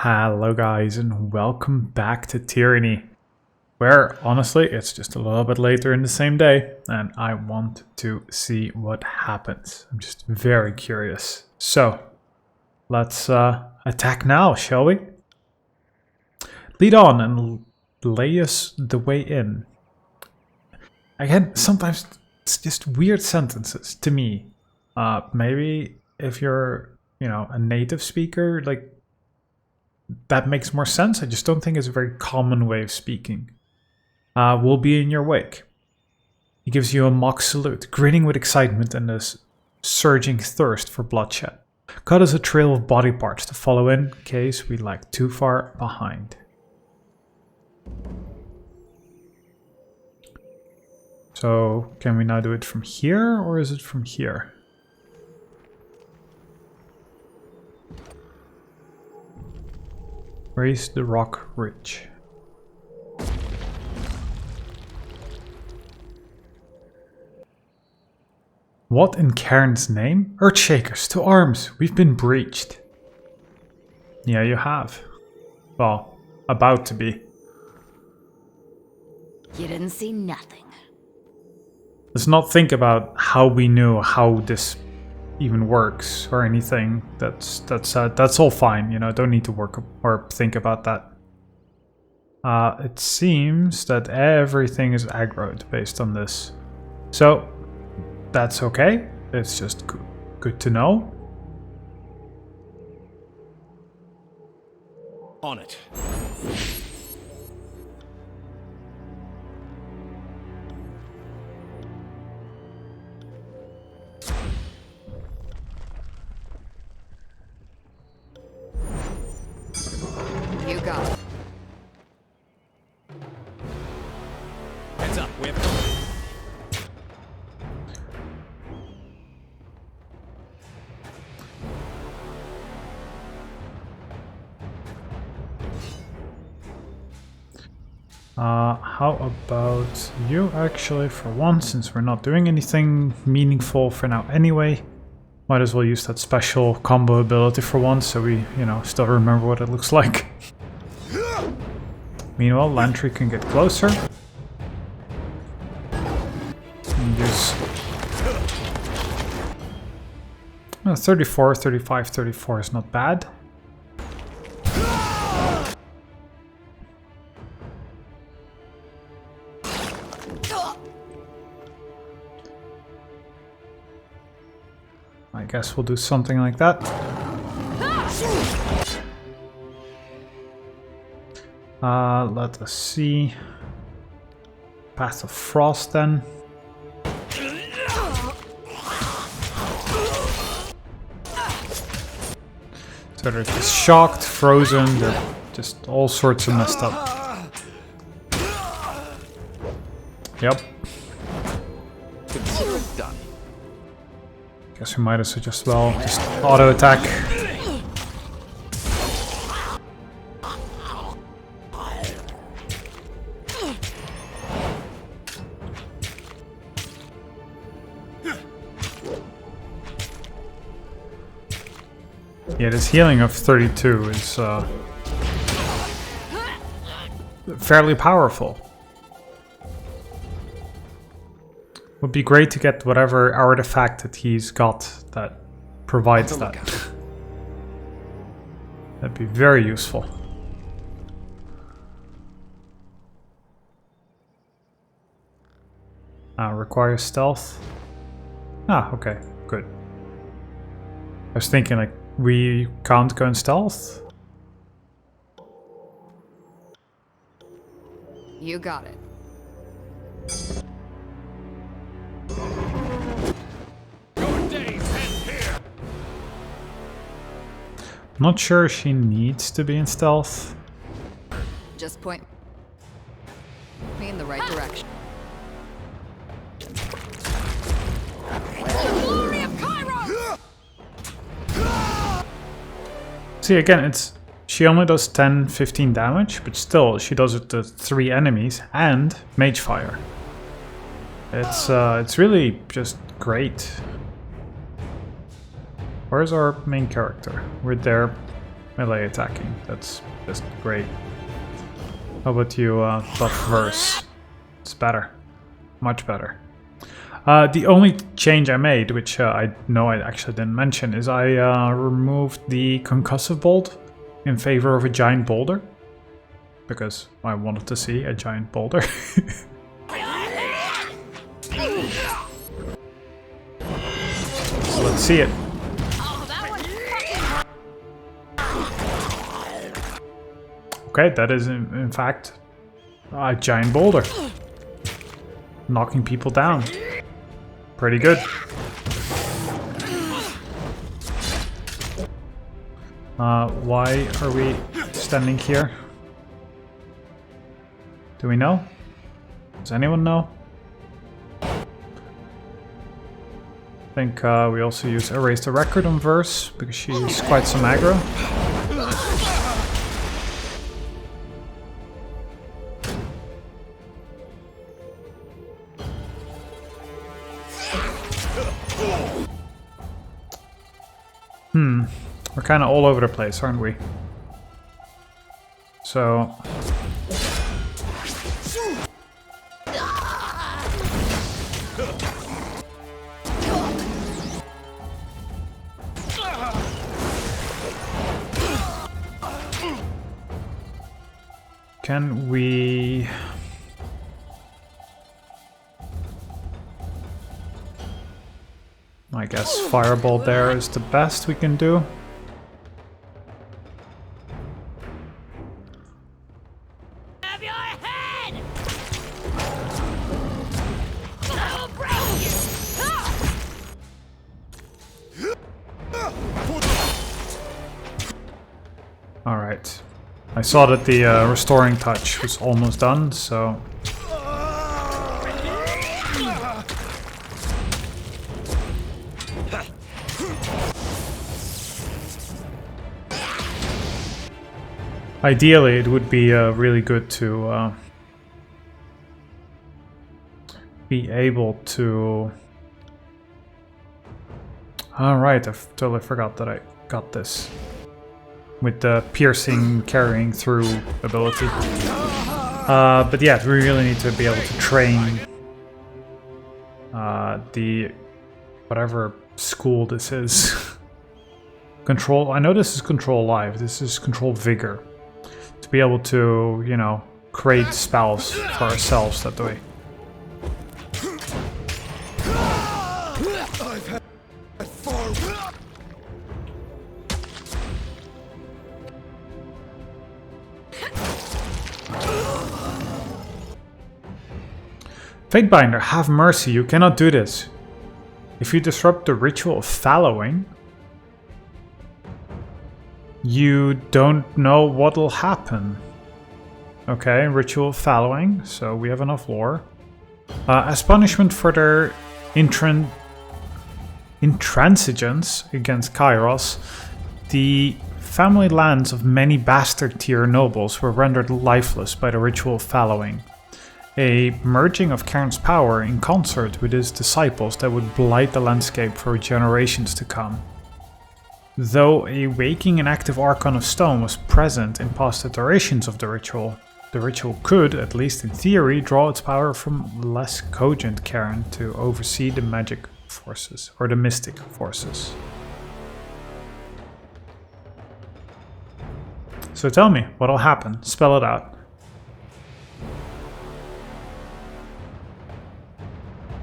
Hello guys and welcome back to Tyranny, where honestly it's just a little bit later in the same day and I want to see what happens. I'm just very curious. So let's attack now, shall we? Lead on and lay us the way in. Again, sometimes it's just weird sentences to me. Maybe if you're, a native speaker, like that makes more sense. I just don't think it's a very common way of speaking. We'll be in your wake. He gives you a mock salute, grinning with excitement and a surging thirst for bloodshed. Cut us a trail of body parts to follow in case we lag too far behind. So, can we now do it from here, or is it from here? Raise the rock ridge. What in Cairn's name? Earthshakers, to arms! We've been breached. Yeah, you have. Well, about to be. You didn't see nothing. Let's not think about how we knew how this even works or anything. That's all fine. Don't need to work or think about that. It seems that everything is aggroed based on this, so that's okay. It's just good to know. On it. You got it. Heads up, we have how about you actually for once, since we're not doing anything meaningful for now anyway. Might as well use that special combo ability for once so we, still remember what it looks like. Meanwhile, Lantry can get closer. And use 34, 35, 34 is not bad. I guess we'll do something like that. Let us see. Path of Frost then. So they're just shocked, frozen, they're just all sorts of messed up. Yep. consider it done. Guess we might as well just auto attack. Yeah, this healing of 32 is fairly powerful. Would be great to get whatever artifact that he's got that provides that. That'd be very useful. Requires stealth. Okay, good. I was thinking like we can't go in stealth. You got it. Your days end here. I'm not sure she needs to be in stealth. Just point me in the right direction. Glory of Cairo! See, again, she only does 10-15 damage, but still she does it to 3 enemies and mage fire. It's really just great. Where's our main character? We're there. melee attacking. That's just great. How about you buff verse? It's better. Much better. The only change I made, which I know I actually didn't mention, is I removed the concussive bolt in favor of a giant boulder. Because I wanted to see a giant boulder. So let's see it. Okay, that is in fact a giant boulder. Knocking people down. Pretty good. Why are we standing here? Do we know? Does anyone know? I think we also use Erase the Record on Verse, because she's quite some aggro. We're kind of all over the place, aren't we? So... can we... I guess Fireball there is the best we can do. Have your head! I'll break you! Alright. I saw that the restoring touch was almost done, so... Ideally, it would be really good to be able to... Alright, I totally forgot that I got this. With the piercing, carrying through ability. But yeah, we really need to be able to train the... whatever school this is. Control... I know this is Control Live, this is Control Vigor. To be able to, you know, create spells for ourselves that way. Fatebinder, have mercy, you cannot do this. If you disrupt the ritual of fallowing, you don't know what'll happen. Okay, ritual of fallowing, so we have enough lore. As punishment for their intransigence against Kairos, the family lands of many bastard tier nobles were rendered lifeless by the ritual of fallowing. A merging of Cairn's power in concert with his disciples that would blight the landscape for generations to come. Though a waking and active Archon of Stone was present in past iterations of the ritual could, at least in theory, draw its power from less cogent Cairn to oversee the magic forces, or the mystic forces. So tell me, what'll happen? Spell it out.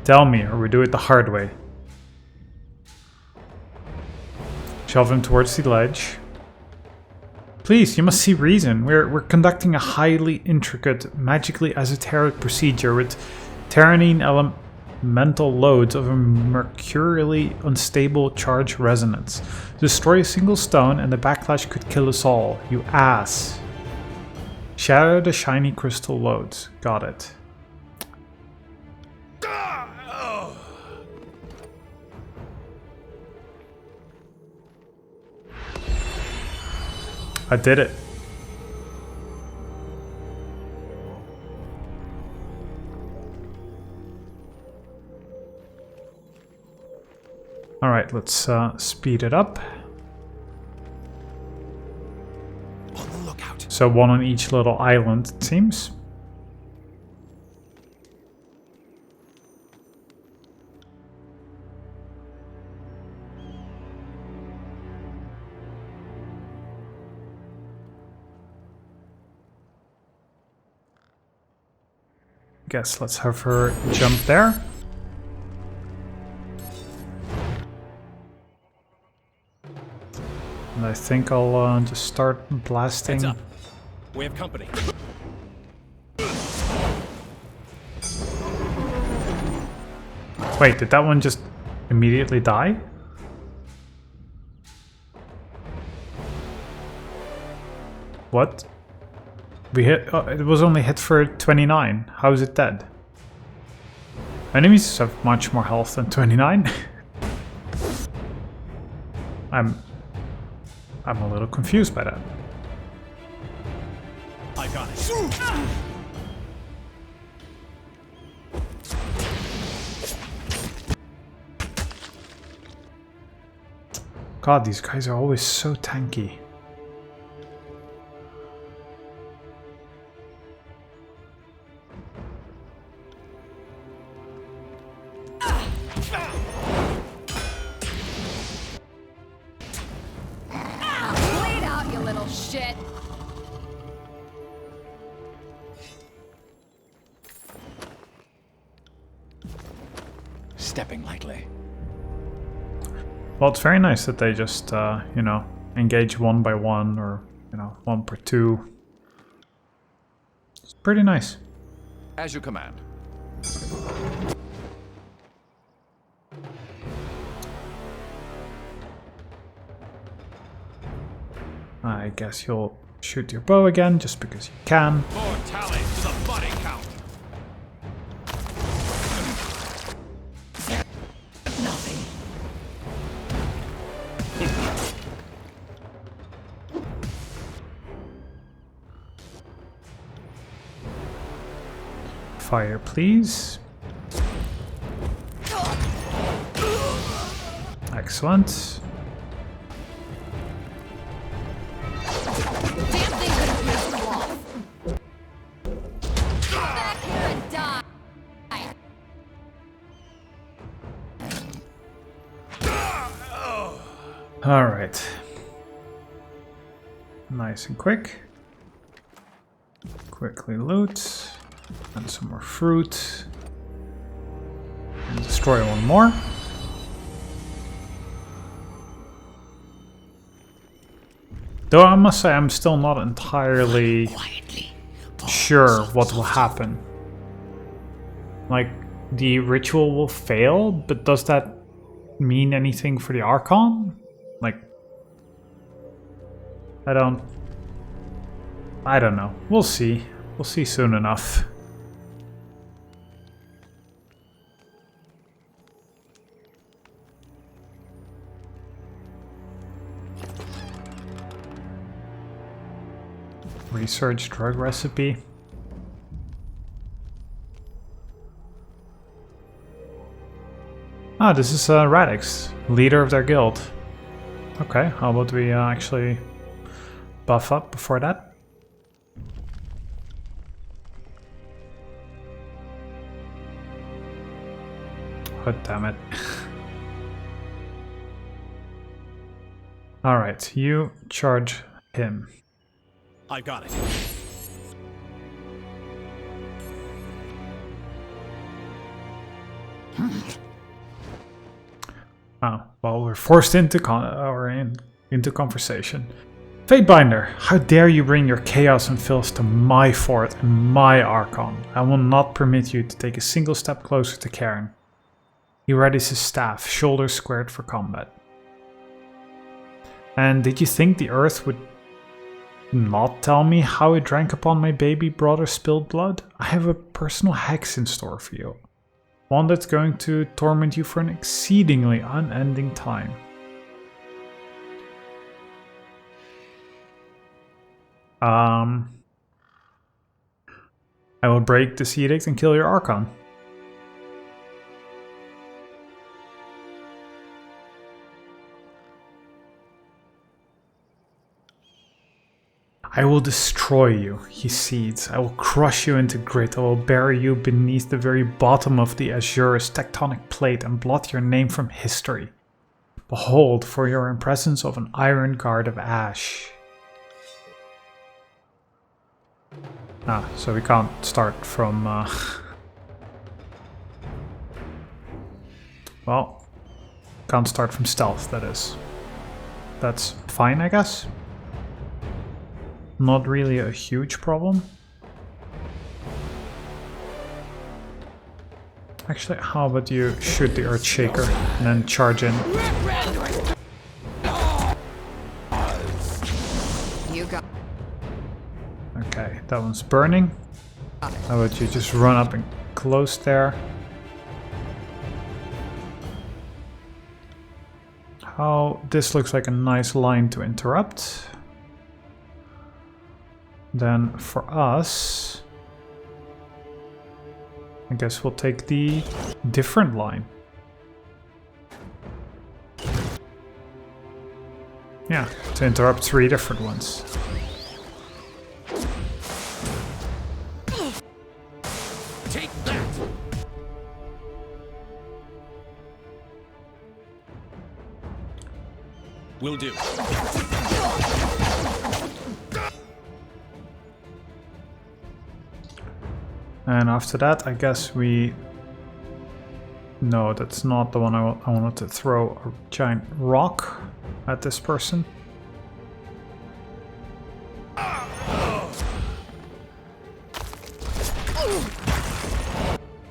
Tell me, or we do it the hard way. Shove him towards the ledge. Please, you must see reason. We're conducting a highly intricate, magically esoteric procedure with Tyranny elemental loads of a mercurially unstable charge resonance. Destroy a single stone and the backlash could kill us all. You ass. Shatter the shiny crystal loads. Got it. I did it. Alright, let's speed it up. on the lookout. So one on each little island, it seems. Guess let's have her jump there. And I think I'll just start blasting. Heads up. We have company. Wait, did that one just immediately die? What? We hit. Oh, it was only hit for 29. How is it dead? Enemies have much more health than 29. I'm a little confused by that. I got it. God, these guys are always so tanky. Bleed out, you little shit. Stepping lightly. Well, it's very nice that they just, you know, engage one by one or, you know, one per two. It's pretty nice. As you command. I guess you'll shoot your bow again just because you can. More tally to the body count. Fire, please. Excellent. Damn thing could've pissed you off. Get back here and die. All right. Nice and quick. Quickly loot. And some more fruit. And destroy one more. Though I must say I'm still not entirely sure what will happen. Like, the ritual will fail, but does that mean anything for the Archon? Like, I don't know. We'll see. We'll see soon enough. Research drug recipe. Ah, this is Radix, leader of their guild. Okay, how about we actually buff up before that? Oh, damn it. Alright, you charge him. I got it. Oh, well, we're forced into into conversation. Fatebinder, how dare you bring your chaos and filth to my fort and my Archon? I will not permit you to take a single step closer to Cairn. He readies his staff, shoulders squared for combat. And did you think the earth would not tell me how it drank upon my baby brother's spilled blood? I have a personal hex in store for you. One that's going to torment you for an exceedingly unending time. I will break this edict and kill your Archon. I will destroy you, he seethes. I will crush you into grit. I will bury you beneath the very bottom of the Azur's tectonic plate and blot your name from history. Behold, for you are in presence of an iron guard of ash. Ah, so we can't start from... Well, can't start from stealth, that is. That's fine, I guess. Not really a huge problem. Actually, how about you shoot the Earthshaker and then charge in? You got. Okay, that one's burning. How about you just run up and close there? How this looks like a nice line to interrupt. Then for us, I guess we'll take the different line. Yeah, to interrupt 3 different ones. Take that! Will do. And after that, I guess we... No, that's not the one I wanted to throw a giant rock at this person.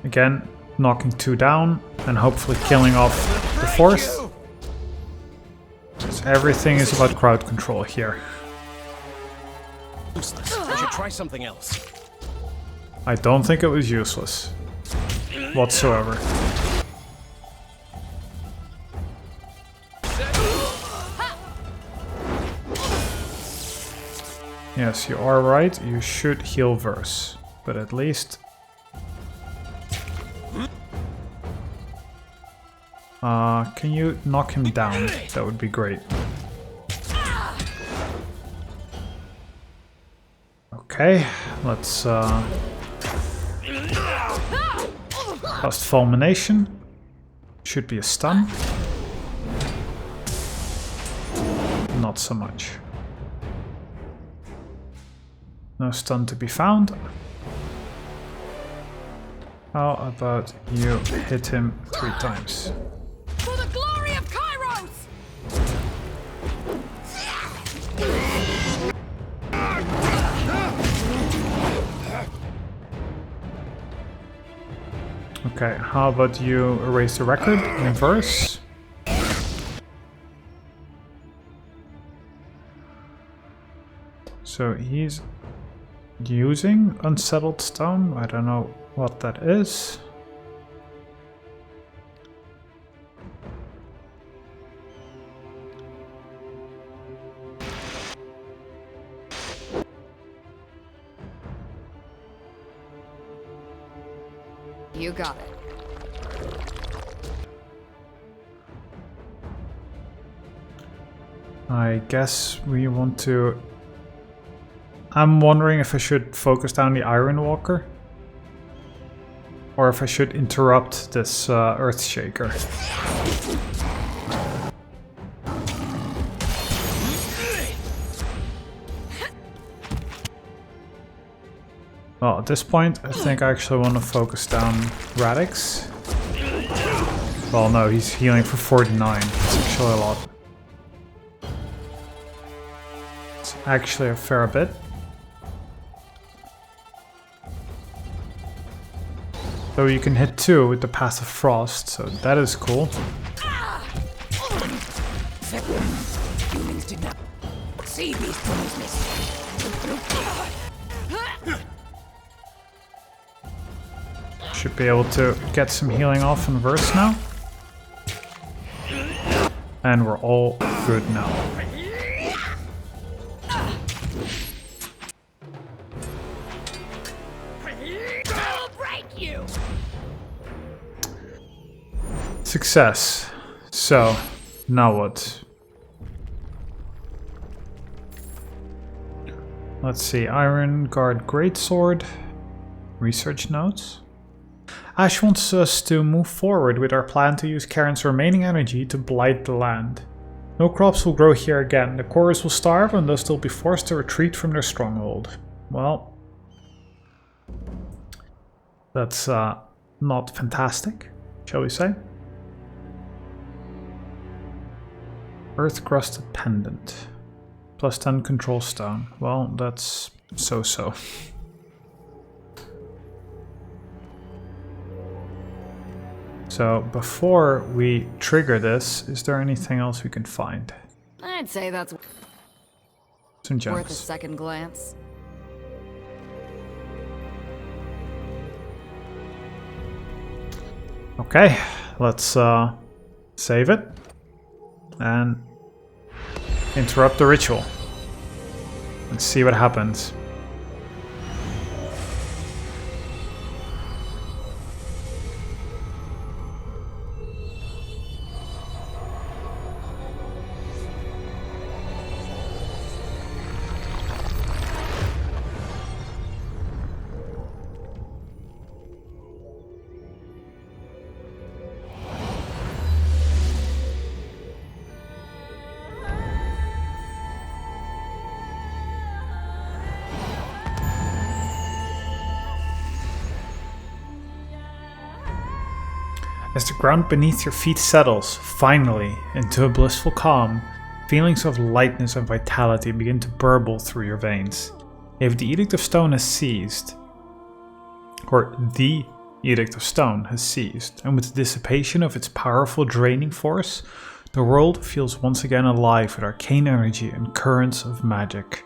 Again, knocking 2 down and hopefully killing off the 4th. So everything is about crowd control here. Useless. I should try something else. I don't think it was useless whatsoever. Yes, you are right. You should heal Verse, but at least... can you knock him down? That would be great. Okay, let's cast Fulmination. Should be a stun. Not so much. No stun to be found. How about you hit him 3 times? For the glory of Kairos! Okay, how about you erase the record in Verse? So he's using Unsettled Stone. I don't know what that is. You got it. I guess we want to... I'm wondering if I should focus down the Iron Walker. Or if I should interrupt this Earthshaker. Well, at this point, I think I actually want to focus down Radix. Well, no, he's healing for 49. It's actually a lot. It's actually a fair bit. Though you can hit 2 with the Path of Frost, so that is cool. Humans did not see these promises. Should be able to get some healing off in Verse now. And we're all good now. I'll break you. Success. So, now what? Let's see, Iron Guard Greatsword. Research notes. Ash wants us to move forward with our plan to use Karen's remaining energy to blight the land. No crops will grow here again, the Chorus will starve and thus they'll be forced to retreat from their stronghold. Well, that's not fantastic, shall we say? Earth Crusted Pendant. Plus 10 Control Stone. Well, that's so-so. So, before we trigger this, is there anything else we can find? I'd say that's Some worth a gems. second glance. Okay, let's save it and interrupt the ritual. Let's see what happens. As the ground beneath your feet settles, finally, into a blissful calm, feelings of lightness and vitality begin to burble through your veins. If the Edict of Stone has ceased, or the Edict of Stone has ceased, and with the dissipation of its powerful draining force, the world feels once again alive with arcane energy and currents of magic.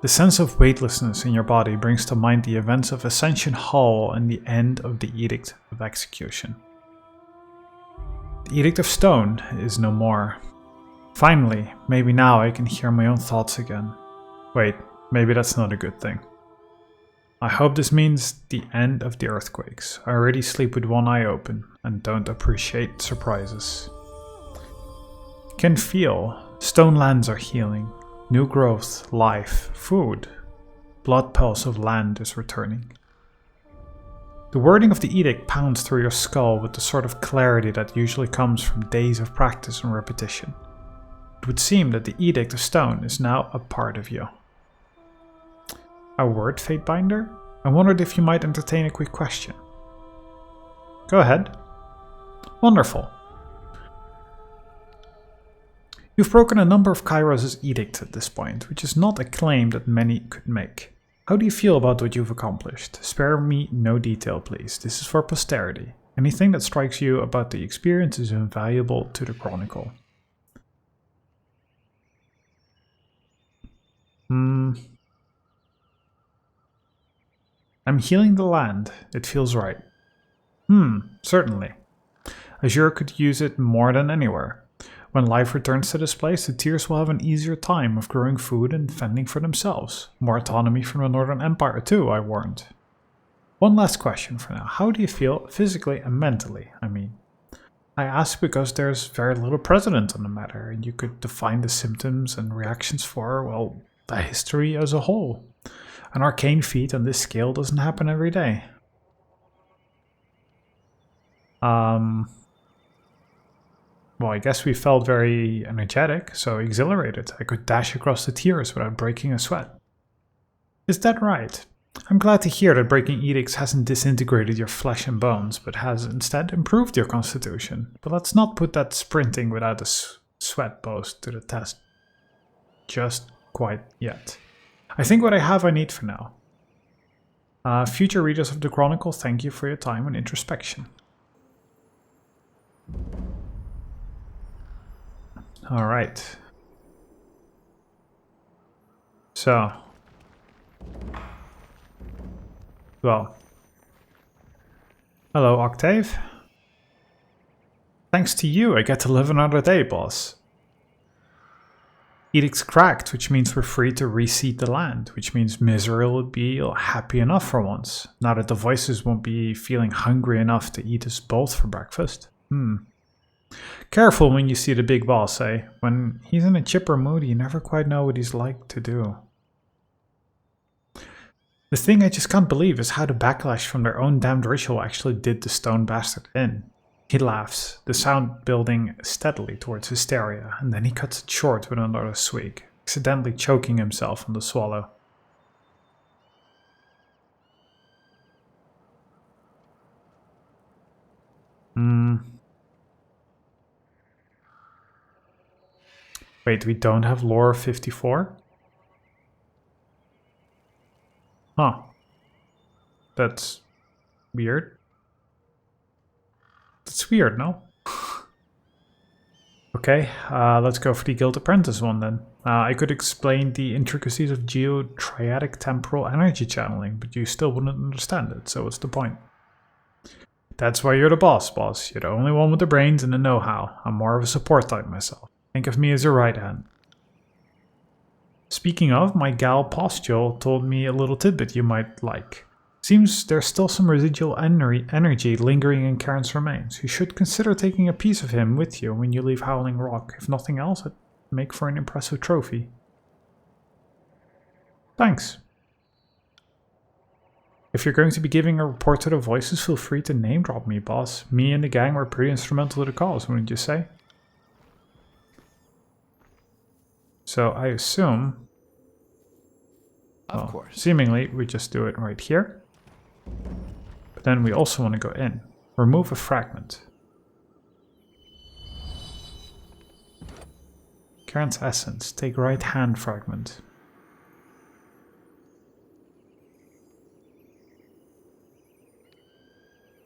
The sense of weightlessness in your body brings to mind the events of Ascension Hall and the end of the Edict of Execution. The Edict of Stone is no more. Finally, maybe now I can hear my own thoughts again. Wait, maybe that's not a good thing. I hope this means the end of the earthquakes. I already sleep with one eye open and don't appreciate surprises. Can feel stone lands are healing. New growth, life, food. Blood pulse of land is returning. The wording of the edict pounds through your skull with the sort of clarity that usually comes from days of practice and repetition. It would seem that the Edict of Stone is now a part of you. A word, Fatebinder? I wondered if you might entertain a quick question. Go ahead. Wonderful. You've broken a number of Kairos' edicts at this point, which is not a claim that many could make. How do you feel about what you've accomplished? Spare me no detail, please. This is for posterity. Anything that strikes you about the experience is invaluable to the Chronicle. I'm healing the land. It feels right. Certainly. Azure could use it more than anywhere. When life returns to this place, the Tears will have an easier time of growing food and fending for themselves. More autonomy from the Northern Empire too, I warned. One last question for now. How do you feel physically and mentally? I ask because there's very little precedent on the matter, and you could define the symptoms and reactions for, well, the history as a whole. An arcane feat on this scale doesn't happen every day. Well, I guess we felt very energetic, so exhilarated. I could dash across the Tears without breaking a sweat. Is that right? I'm glad to hear that breaking edicts hasn't disintegrated your flesh and bones, but has instead improved your constitution. But let's not put that sprinting without a sweat boast to the test just quite yet. I think what I need for now. Future readers of the Chronicle, thank you for your time and introspection. Alright. So. Well. Hello, Octave. Thanks to you, I get to live another day, boss. Edict's cracked, which means we're free to reseed the land, which means Misery will be happy enough for once, now that the voices won't be feeling hungry enough to eat us both for breakfast. Careful when you see the big boss, eh? When he's in a chipper mood, you never quite know what he's like to do. The thing I just can't believe is how the backlash from their own damned ritual actually did the stone bastard in. He laughs, the sound building steadily towards hysteria, and then he cuts it short with another swig, accidentally choking himself on the swallow. Wait, we don't have lore 54? Huh. That's weird. That's weird, no? Okay, let's go for the Guild Apprentice one then. I could explain the intricacies of geotriadic temporal energy channeling, but you still wouldn't understand it, so what's the point? That's why you're the boss. You're the only one with the brains and the know-how. I'm more of a support type myself. Think of me as your right hand. Speaking of, my gal Postule told me a little tidbit you might like. Seems there's still some residual energy lingering in Karen's remains. You should consider taking a piece of him with you when you leave Howling Rock. If nothing else, it'd make for an impressive trophy. Thanks. If you're going to be giving a report to the voices, feel free to name drop me, boss. Me and the gang were pretty instrumental to the cause, wouldn't you say? So I assume... Of course. Seemingly, we just do it right here. But then we also want to go in. Remove a fragment. Karen's essence. Take right hand fragment.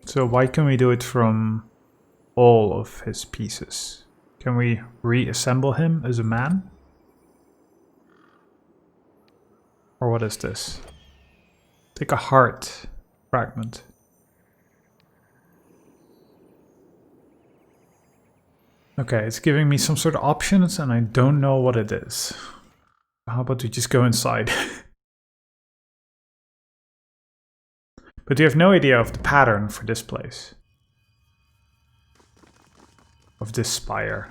So why can we do it from all of his pieces? Can we reassemble him as a man? Or what is this? Take a heart fragment. Okay, it's giving me some sort of options and I don't know what it is. How about we just go inside? But you have no idea of the pattern for this place. Of this spire.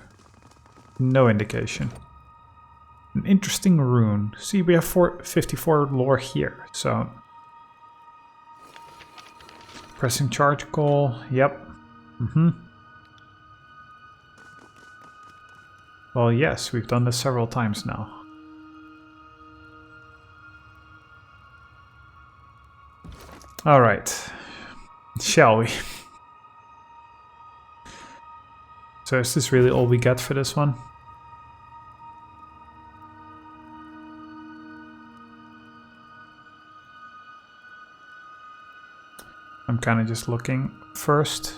No indication. An interesting rune. See, we have 54 lore here, so... Pressing charge call, yep. Well, yes, we've done this several times now. Alright. Shall we? So is this really all we get for this one? I'm kind of just looking first.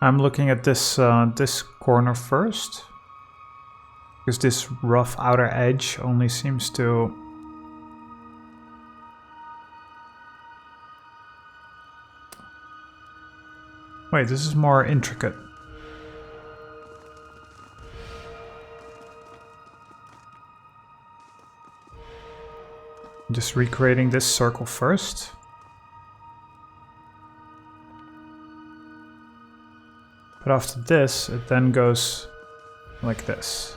I'm looking at this this corner first, because this rough outer edge only seems to... Wait, this is more intricate. I'm just recreating this circle first. But after this, it then goes like this.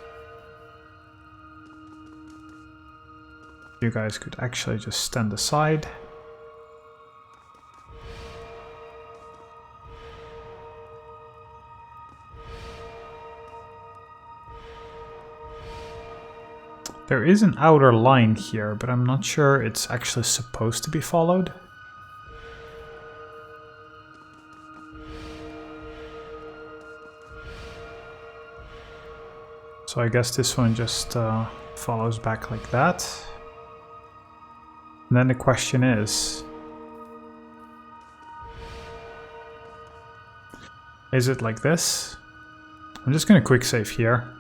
You guys could actually just stand aside. There is an outer line here, but I'm not sure it's actually supposed to be followed. So I guess this one just follows back like that. And then the question is it like this? I'm just gonna quick save here,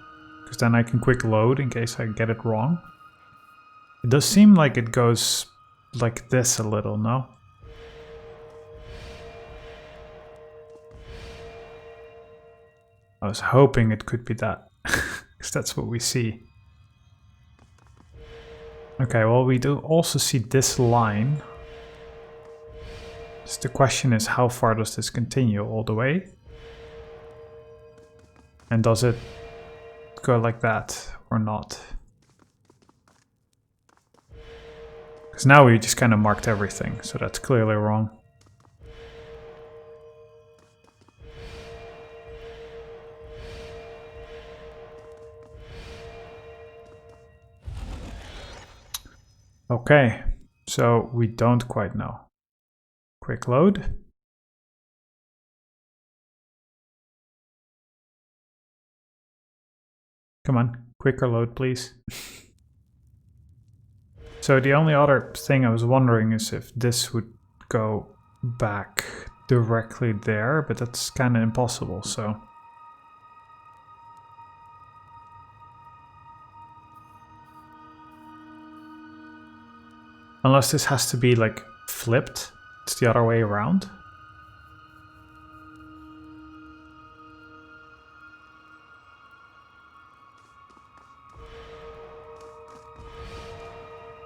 because then I can quick load in case I get it wrong. It does seem like it goes like this a little, no? I was hoping it could be that. Because that's what we see. Okay, well, we do also see this line. So the question is, how far does this continue? All the way? And does it go like that or not? Because now we just kind of marked everything, so that's clearly wrong. Okay, so we don't quite know. Quick load. Come on, quicker load, please. So the only other thing I was wondering is if this would go back directly there, but that's kind of impossible, so... Unless this has to be, like, flipped. It's the other way around.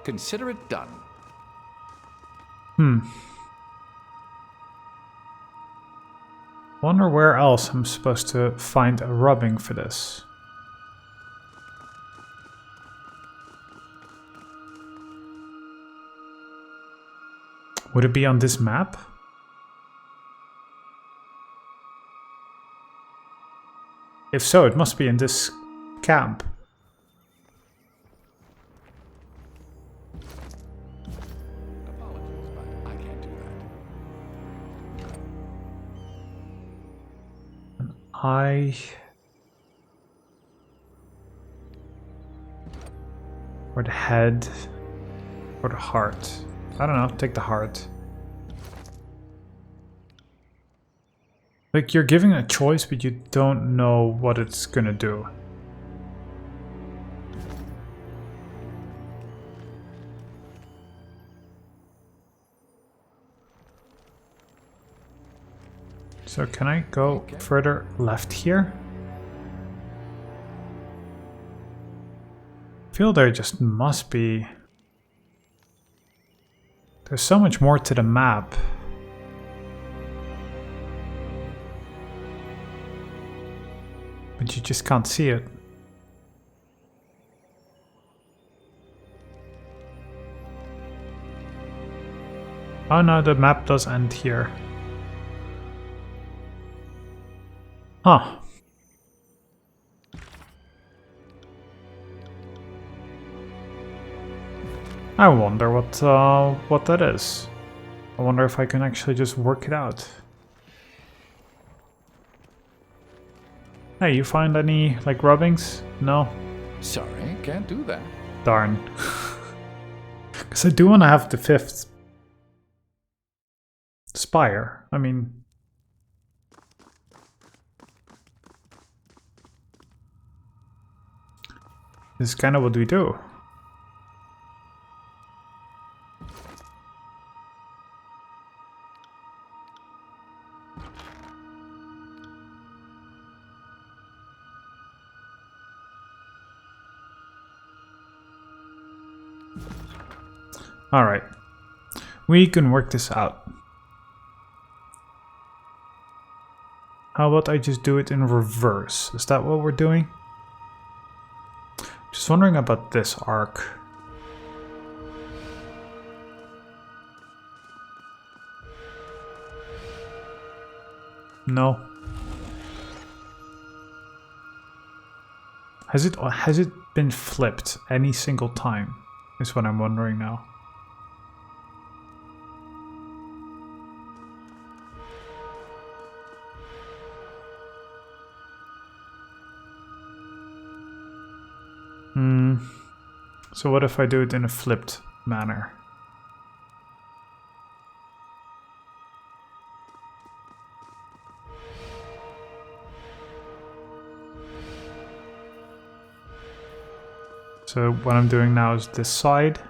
Consider it done. Wonder where else I'm supposed to find a rubbing for this. Would it be on this map? If so, it must be in this camp. Apologies, but I can't do that. Or the head. Or the heart. I don't know, take the heart. Like, you're giving a choice, but you don't know what it's gonna do. So can I go further left here? I feel there just must be... There's so much more to the map. But you just can't see it. Oh no, the map does end here. Huh. I wonder what that is. I wonder if I can actually just work it out. Hey, you find any, like, rubbings? No? Sorry, can't do that. Darn. Because I do want to have the 5th spire. I mean... This is kind of what we do. Alright, we can work this out. How about I just do it in reverse? Is that what we're doing? Just wondering about this arc. No. Has it been flipped any single time? Is what I'm wondering now. So what if I do it in a flipped manner? So what I'm doing now is this side.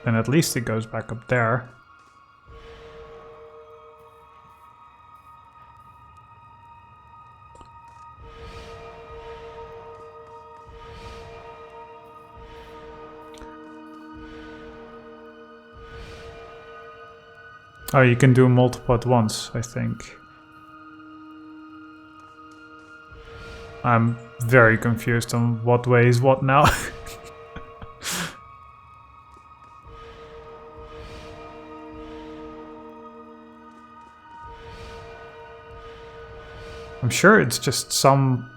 And at least it goes back up there. Oh, you can do multiple at once, I think. I'm very confused on what way is what now. I'm sure it's just some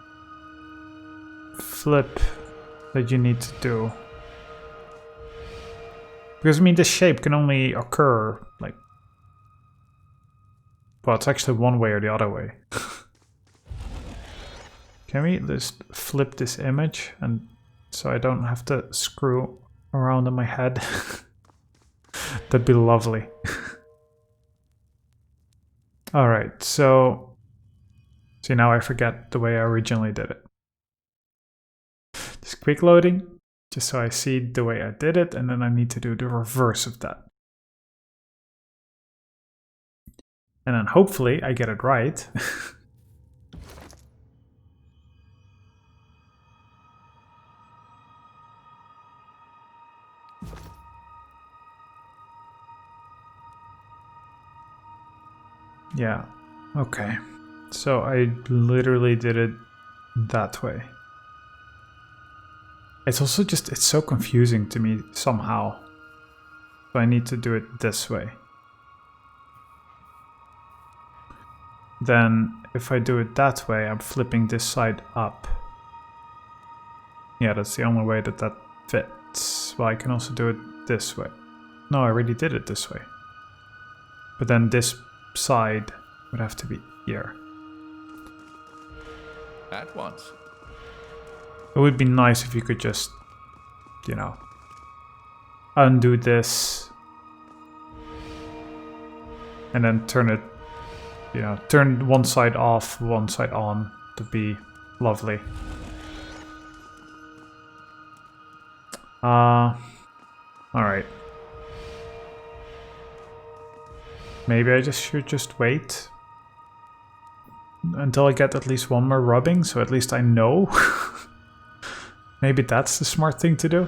flip that you need to do. Because I mean, this shape can only occur like... Well, it's actually one way or the other way. Can we just flip this image and so I don't have to screw around in my head? That'd be lovely. Alright, so... See, now I forget the way I originally did it. Just quick loading, just so I see the way I did it, and then I need to do the reverse of that. And then hopefully I get it right. Yeah, okay. So I literally did it that way. It's also just, it's so confusing to me somehow. So I need to do it this way. Then if I do it that way, I'm flipping this side up. Yeah, that's the only way that that fits. Well, I can also do it this way. No, I already did it this way. But then this side would have to be here. At once. It would be nice if you could just, you know, undo this and then turn it, you know, turn one side off, one side on to be lovely. Alright. Maybe I just should just wait until I get at least one more rubbing, so at least I know. Maybe that's the smart thing to do.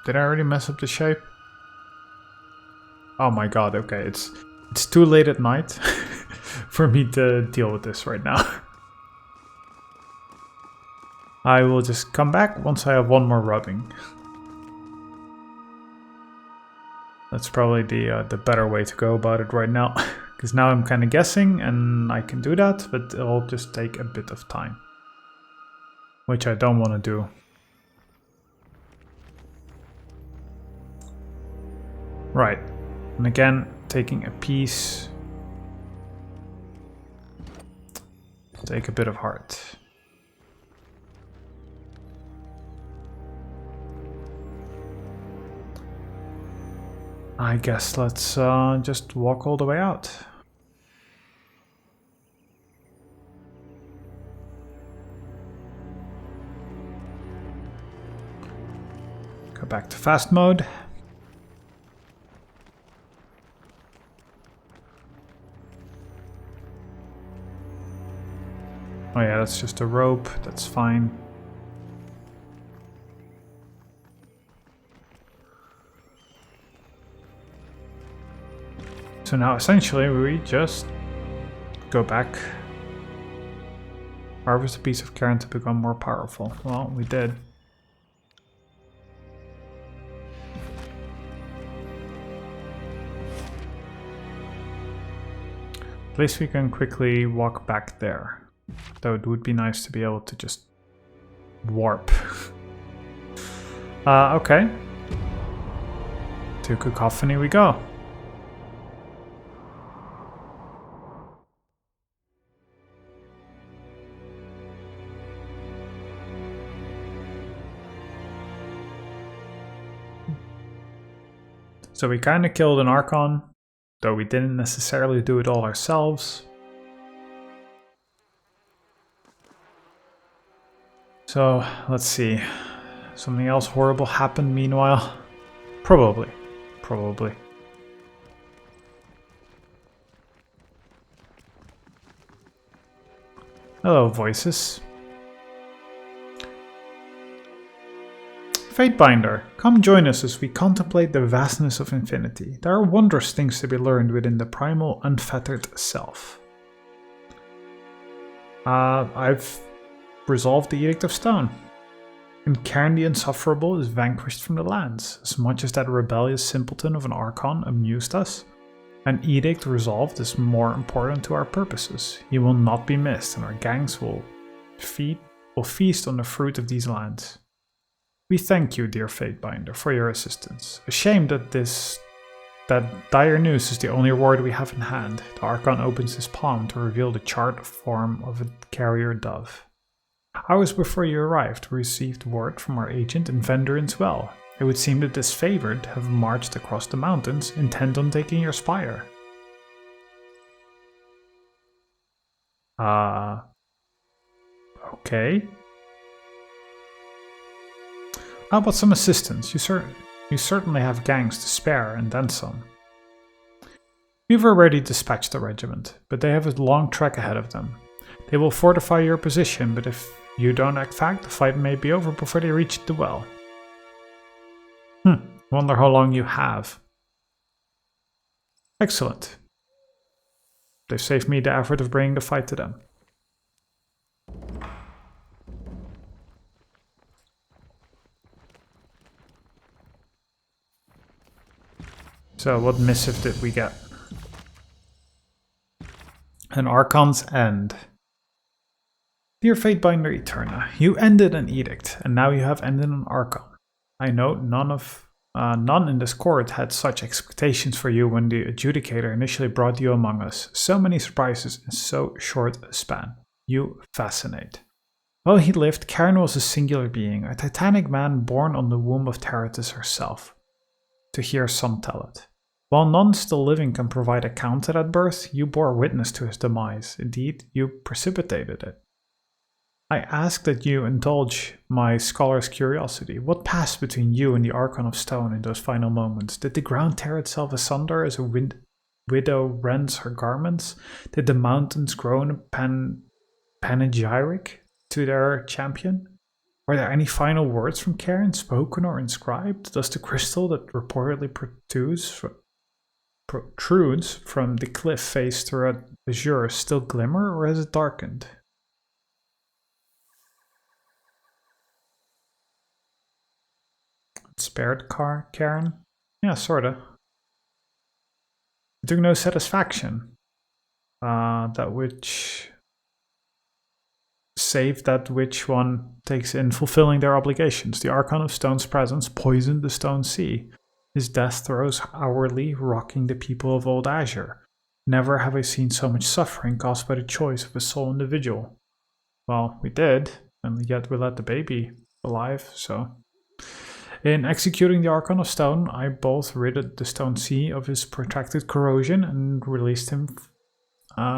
Did I already mess up the shape? Oh my god, okay, it's too late at night for me to deal with this right now. I will just come back once I have one more rubbing. That's probably the better way to go about it right now. Because now I'm kind of guessing and I can do that, but it'll just take a bit of time. Which I don't want to do. Right, and again, taking a piece, take a bit of heart. I guess let's just walk all the way out. Go back to fast mode. Oh yeah, that's just a rope, that's fine. So now essentially we just go back, harvest a piece of Karen to become more powerful. Well, we did. At least we can quickly walk back there. Though it would be nice to be able to just warp. Okay. To Cacophony we go. So we kind of killed an Archon, though we didn't necessarily do it all ourselves. So, let's see. Something else horrible happened meanwhile? Probably. Probably. Hello, voices. Fatebinder, come join us as we contemplate the vastness of infinity. There are wondrous things to be learned within the primal, unfettered self. I've resolved the Edict of Stone. And Cairn the Insufferable is vanquished from the lands. As much as that rebellious simpleton of an Archon amused us, an edict resolved is more important to our purposes. He will not be missed, and our gangs will feast on the fruit of these lands. We thank you, dear Fatebinder, for your assistance. A shame that dire news is the only reward we have in hand. The Archon opens his palm to reveal the charred form of a carrier dove. Hours before you arrived, we received word from our agent in Vendurin's Well. It would seem that disfavored have marched across the mountains, intent on taking your spire. Okay. How about some assistance? You certainly have gangs to spare, and then some. We've already dispatched the regiment, but they have a long trek ahead of them. They will fortify your position, but if you don't act fast, the fight may be over before they reach the well. Wonder how long you have. Excellent. They've saved me the effort of bringing the fight to them. So what missive did we get? An Archon's End. Dear Fatebinder Eterna, you ended an edict, and now you have ended an Archon. I know none in this court had such expectations for you when the Adjudicator initially brought you among us. So many surprises in so short a span. You fascinate. While he lived, Cairn was a singular being, a titanic man born on the womb of Theratis herself. To hear some tell it. While none still living can provide account to that birth, you bore witness to his demise. Indeed, you precipitated it. I ask that you indulge my scholar's curiosity. What passed between you and the Archon of Stone in those final moments? Did the ground tear itself asunder as a widow rends her garments? Did the mountains groan panegyric to their champion? Were there any final words from Cairn, spoken or inscribed? Does the crystal that reportedly protrudes from the cliff face throughout azure still glimmer, or has it darkened? Spared Cairn? Yeah, sorta. It took no satisfaction. That which save that which one takes in fulfilling their obligations. The Archon of Stone's presence poisoned the Stone Sea. His death throes hourly rocking the people of Old Azure. Never have I seen so much suffering caused by the choice of a sole individual. Well, we did, and yet we let the baby alive, so... In executing the Archon of Stone, I both ridded the Stone Sea of his protracted corrosion and released him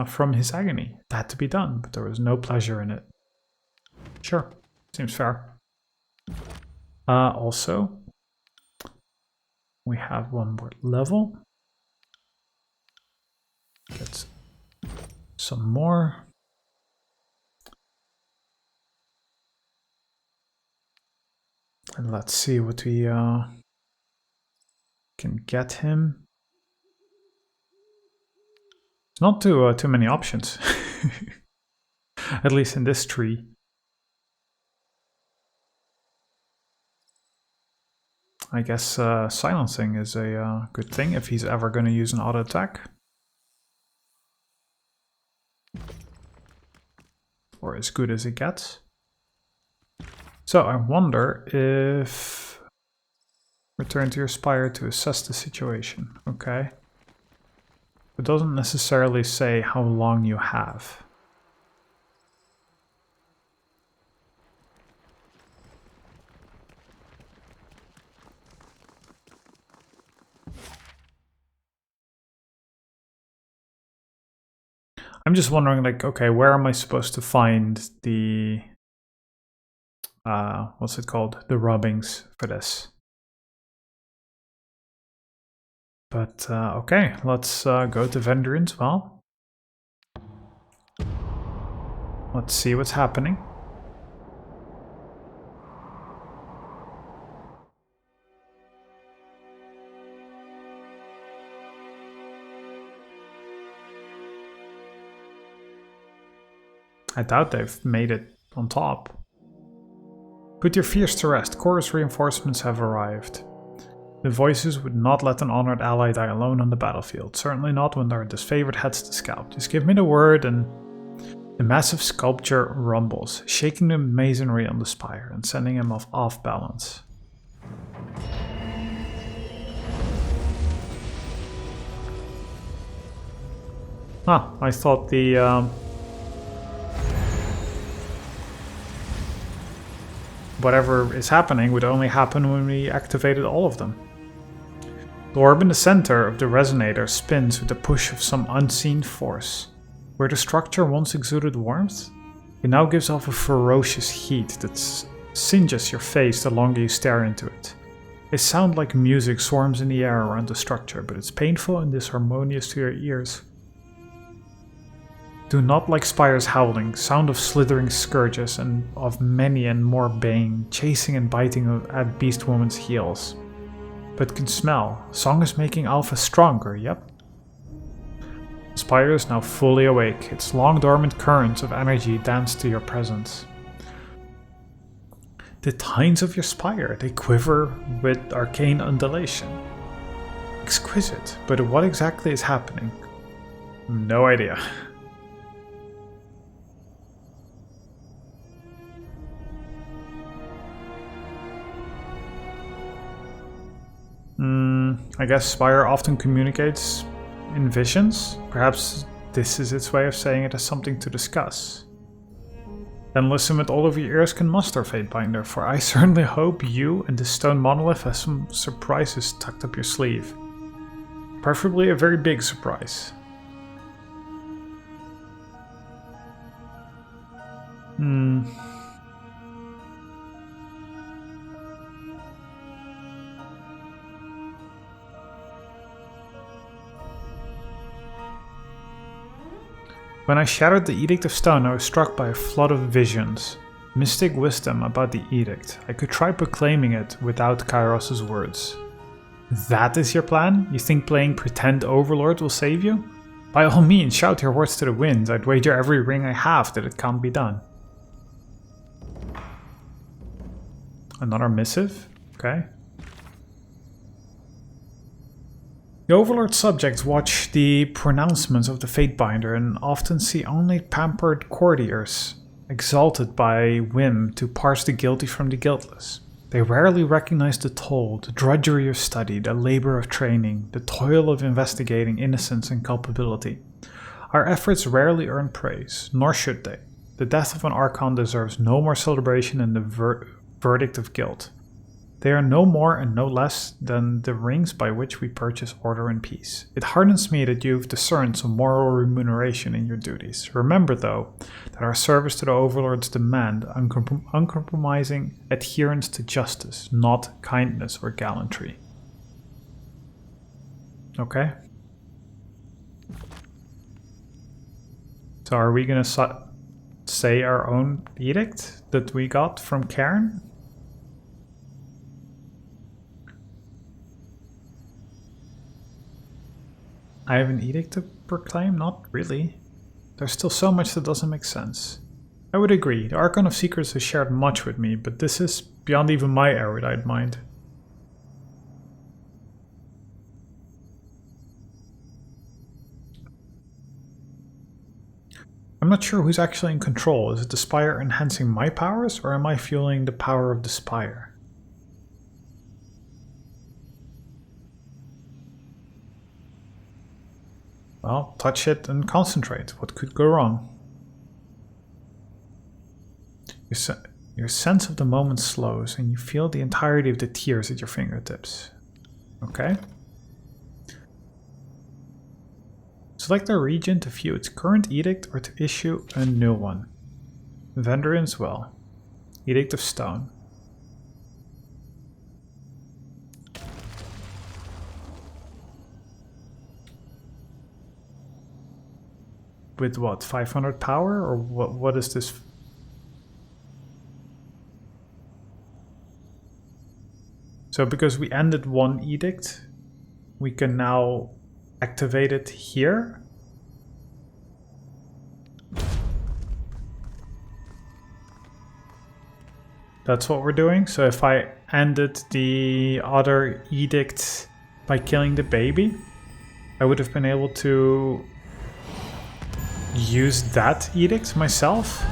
from his agony. It had to be done, but there was no pleasure in it. Sure, seems fair. Also, we have one more level. Get some more. And let's see what we can get him. It's not too many options, at least in this tree. I guess silencing is a good thing if he's ever going to use an auto attack. Or as good as it gets. So I wonder if... Return to your spire to assess the situation. Okay. It doesn't necessarily say how long you have. I'm just wondering, like, okay, where am I supposed to find the... what's it called? The rubbings for this. But, okay, let's go to Vendurin's Well. Let's see what's happening. I doubt they've made it on top. Put your fears to rest. Chorus reinforcements have arrived. The voices would not let an honored ally die alone on the battlefield. Certainly not when our disfavored heads to scalp. Just give me the word and... The massive sculpture rumbles, shaking the masonry on the spire and sending him off balance. Ah, I thought the... whatever is happening would only happen when we activated all of them. The orb in the center of the resonator spins with the push of some unseen force. Where the structure once exuded warmth, it now gives off a ferocious heat that singes your face the longer you stare into it. A sound like music swarms in the air around the structure, but it's painful and disharmonious to your ears. Do not like spires howling, sound of slithering scourges and of many and more baying, chasing and biting at beast woman's heels. But can smell. Song is making Alpha stronger, yep. Spire is now fully awake. Its long dormant currents of energy dance to your presence. The tines of your spire, they quiver with arcane undulation. Exquisite, but what exactly is happening? No idea. I guess Spire often communicates in visions. Perhaps this is its way of saying it has something to discuss. Then listen with all of your ears can muster, Fatebinder, for I certainly hope you and the stone monolith has some surprises tucked up your sleeve. Preferably a very big surprise. When I shattered the Edict of Stone, I was struck by a flood of visions. Mystic wisdom about the Edict. I could try proclaiming it without Kairos' words. That is your plan? You think playing Pretend Overlord will save you? By all means, shout your words to the winds. I'd wager every ring I have that it can't be done. Another missive? Okay. The Overlord subjects watch the pronouncements of the Fatebinder and often see only pampered courtiers, exalted by whim to parse the guilty from the guiltless. They rarely recognize the toll, the drudgery of study, the labor of training, the toil of investigating innocence and culpability. Our efforts rarely earn praise, nor should they. The death of an Archon deserves no more celebration than the verdict of guilt. They are no more and no less than the rings by which we purchase order and peace. It hardens me that you've discerned some moral remuneration in your duties. Remember, though, that our service to the Overlords demand uncompromising adherence to justice, not kindness or gallantry. Okay. So are we gonna say our own edict that we got from Cairn? I have an edict to proclaim? Not really. There's still so much that doesn't make sense. I would agree, the Archon of Secrets has shared much with me, but this is beyond even my erudite mind. I'm not sure who's actually in control. Is it the Spire enhancing my powers, or am I fueling the power of the Spire? Well, touch it and concentrate. What could go wrong? Your sense of the moment slows and you feel the entirety of the tears at your fingertips. Okay. Select a region to view its current edict or to issue a new one. Vendorian's Well. Edict of Stone. With what, 500 power, or what is this? So because we ended one edict, we can now activate it here. That's what we're doing. So if I ended the other edict by killing the baby, I would have been able to use that edict myself.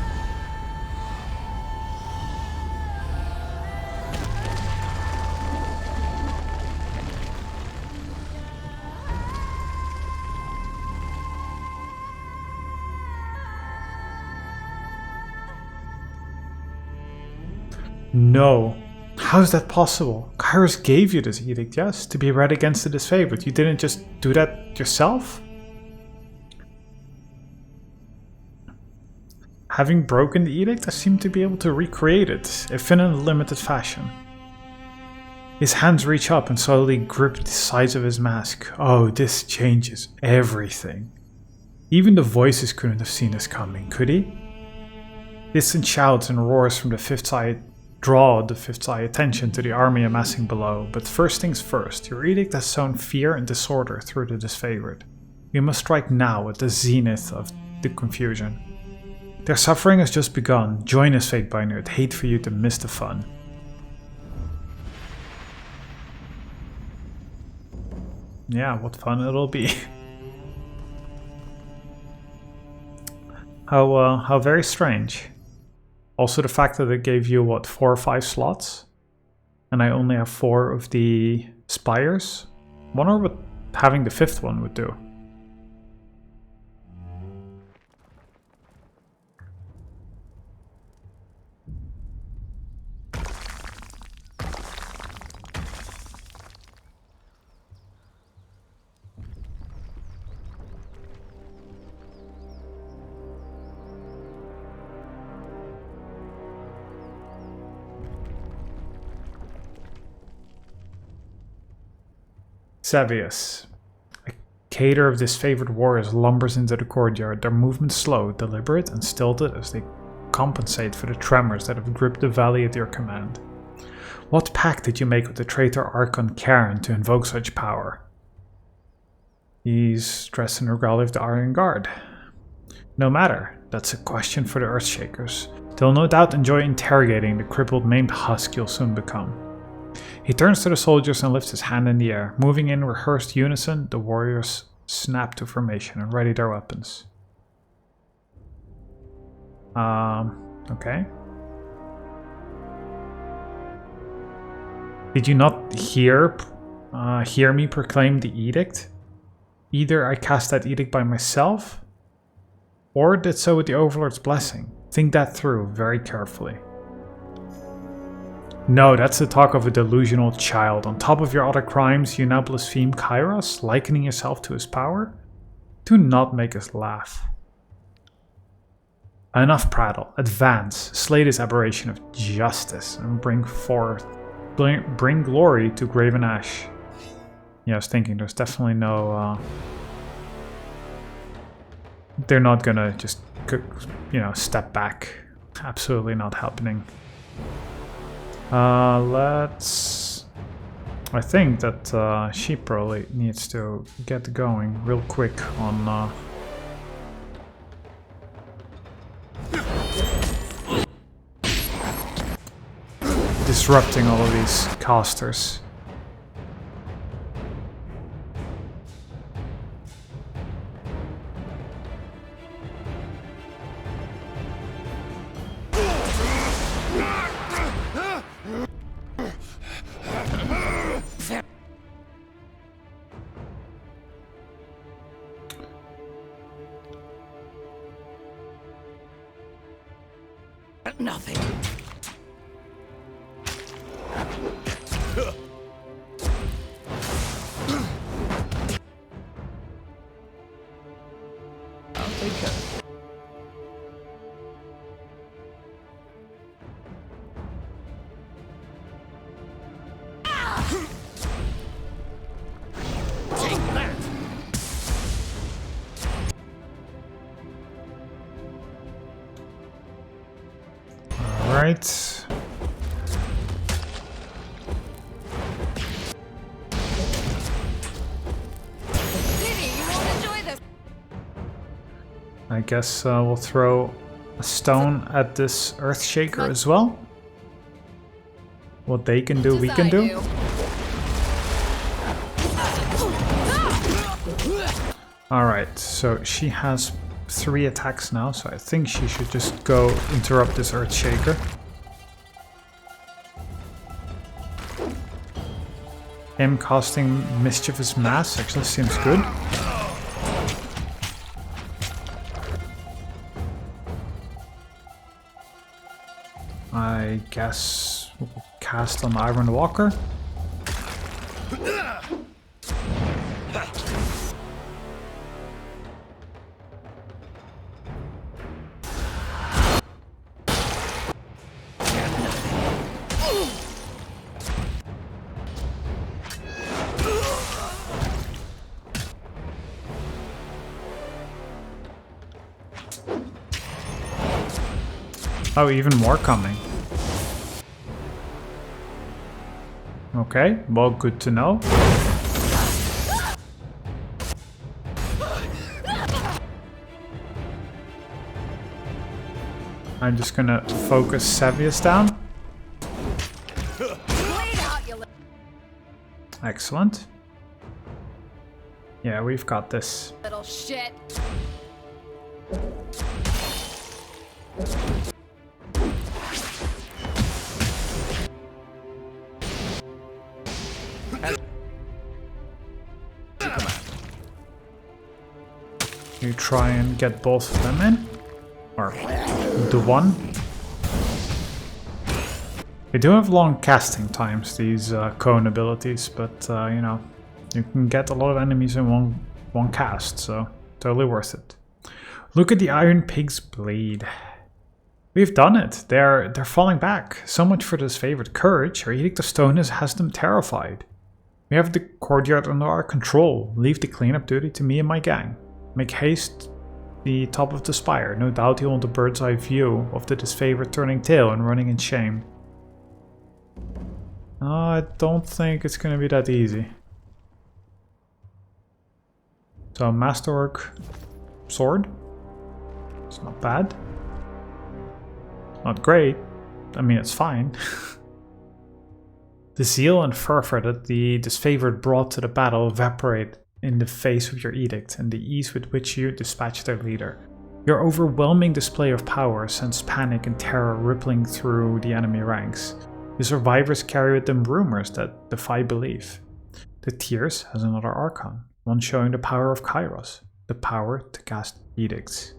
No. How is that possible? Kairos gave you this edict, yes, to be read against the disfavored. You didn't just do that yourself? Having broken the edict, I seem to be able to recreate it, if in a limited fashion. His hands reach up and slowly grip the sides of his mask. Oh, this changes everything. Even the voices couldn't have seen this coming, could he? Distant shouts and roars from the fifth eye draw the fifth eye attention to the army amassing below, but first things first, your edict has sown fear and disorder through the disfavored. We must strike now at the zenith of the confusion. Their suffering has just begun. Join us, Fatebinder. I'd hate for you to miss the fun. Yeah, what fun it'll be. How very strange. Also the fact that it gave you, what, 4 or 5 slots? And I only have 4 of the spires? Wonder what having the 5th one would do. Savius. A cadre of disfavored warriors lumbers into the courtyard, their movements slow, deliberate, and stilted as they compensate for the tremors that have gripped the valley at your command. What pact did you make with the traitor Archon Cairn to invoke such power? He's dressed in the regalia of the Iron Guard. No matter, that's a question for the Earthshakers. They'll no doubt enjoy interrogating the crippled, maimed husk you'll soon become. He turns to the soldiers and lifts his hand in the air. Moving in rehearsed unison, the warriors snap to formation and ready their weapons. Okay. Did you not hear me proclaim the edict? Either I cast that edict by myself, or did so with the Overlord's blessing. Think that through very carefully. No, that's the talk of a delusional child. On top of your other crimes, you now blaspheme Kairos, likening yourself to his power? Do not make us laugh. Enough prattle. Advance, slay this aberration of justice, and bring glory to Graven Ash. Yeah, I was thinking there's definitely no... they're not gonna just, step back. Absolutely not happening. Let's... I think that she probably needs to get going real quick on... disrupting all of these casters. Nothing. I'll take care of it. Take that. Alright. I guess we'll throw a stone at this Earthshaker as well. what they can do, we As can I do. Alright, so she has 3 attacks now, so I think she should just go interrupt this Earthshaker. Him casting Mischievous Mass actually seems good. I guess we'll cast on Iron Walker. Oh, even more coming. Okay, well, good to know. I'm just gonna focus Sevius down. Blade out, you Excellent. Yeah, we've got this. little shit. You try and get both of them in. Or the one. They do have long casting times, these cone abilities, but you know, you can get a lot of enemies in one cast, so totally worth it. Look at the Iron Pigs bleed. We've done it. They're falling back. So much for this favorite courage. Our Edict of Stone has them terrified. We have the courtyard under our control. Leave the cleanup duty to me and my gang. Make haste the top of the spire. No doubt he'll want a bird's eye view of the disfavored turning tail and running in shame. I don't think it's gonna be that easy. So Masterwork sword. It's not bad. Not great. I mean, it's fine. The zeal and fervor that the disfavored brought to the battle evaporate in the face of your edict and the ease with which you dispatch their leader. Your overwhelming display of power sends panic and terror rippling through the enemy ranks. The survivors carry with them rumors that defy belief. The Tears has another archon, one showing the power of Kairos, the power to cast edicts.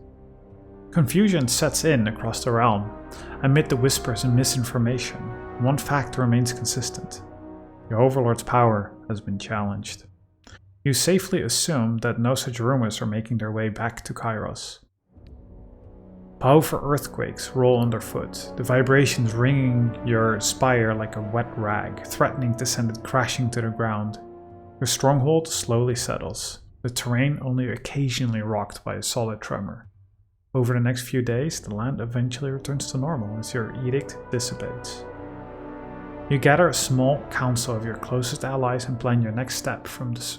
Confusion sets in across the realm. Amid the whispers and misinformation, one fact remains consistent. Your overlord's power has been challenged. You safely assume that no such rumors are making their way back to Kairos. Powerful earthquakes roll underfoot, the vibrations ringing your spire like a wet rag, threatening to send it crashing to the ground. Your stronghold slowly settles, the terrain only occasionally rocked by a solid tremor. Over the next few days, the land eventually returns to normal as your edict dissipates. You gather a small council of your closest allies and plan your next step from the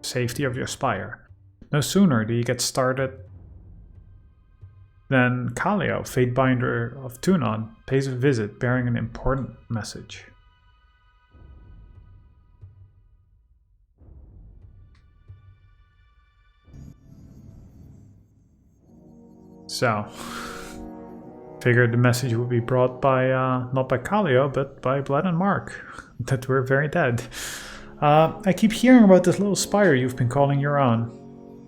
safety of your spire. No sooner do you get started than Kallio, Fatebinder of Tunon, pays a visit bearing an important message. So, figured the message would be brought by, not by Kallio, but by Bled and Mark, that we're very dead. I keep hearing about this little spire you've been calling your own.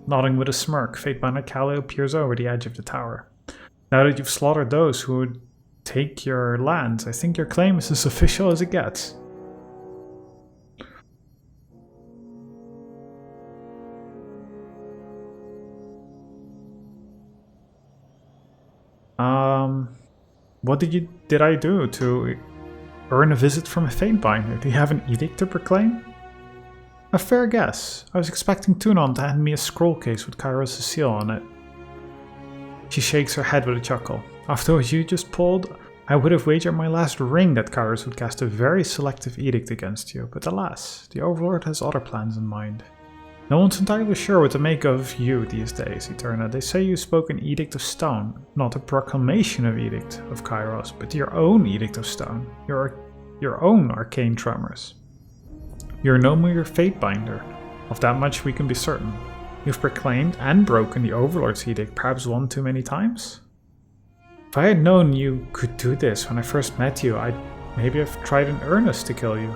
Nodding with a smirk, Fatebinder Kallio peers over the edge of the tower. Now that you've slaughtered those who would take your lands, I think your claim is as official as it gets. What did I do to earn a visit from a Fatebinder? Do you have an edict to proclaim? A fair guess. I was expecting Tunon to hand me a scroll case with Kairos' seal on it. She shakes her head with a chuckle. After what you just pulled, I would have wagered my last ring that Kairos would cast a very selective edict against you, but alas, the Overlord has other plans in mind. No one's entirely sure what to make of you these days, Eterna. They say you spoke an Edict of Stone, not a proclamation of Edict of Kairos, but your own Edict of Stone. You're your own arcane tremors. You're no mere Fatebinder. Of that much we can be certain. You've proclaimed and broken the Overlord's edict perhaps one too many times? If I had known you could do this when I first met you, I'd maybe have tried in earnest to kill you.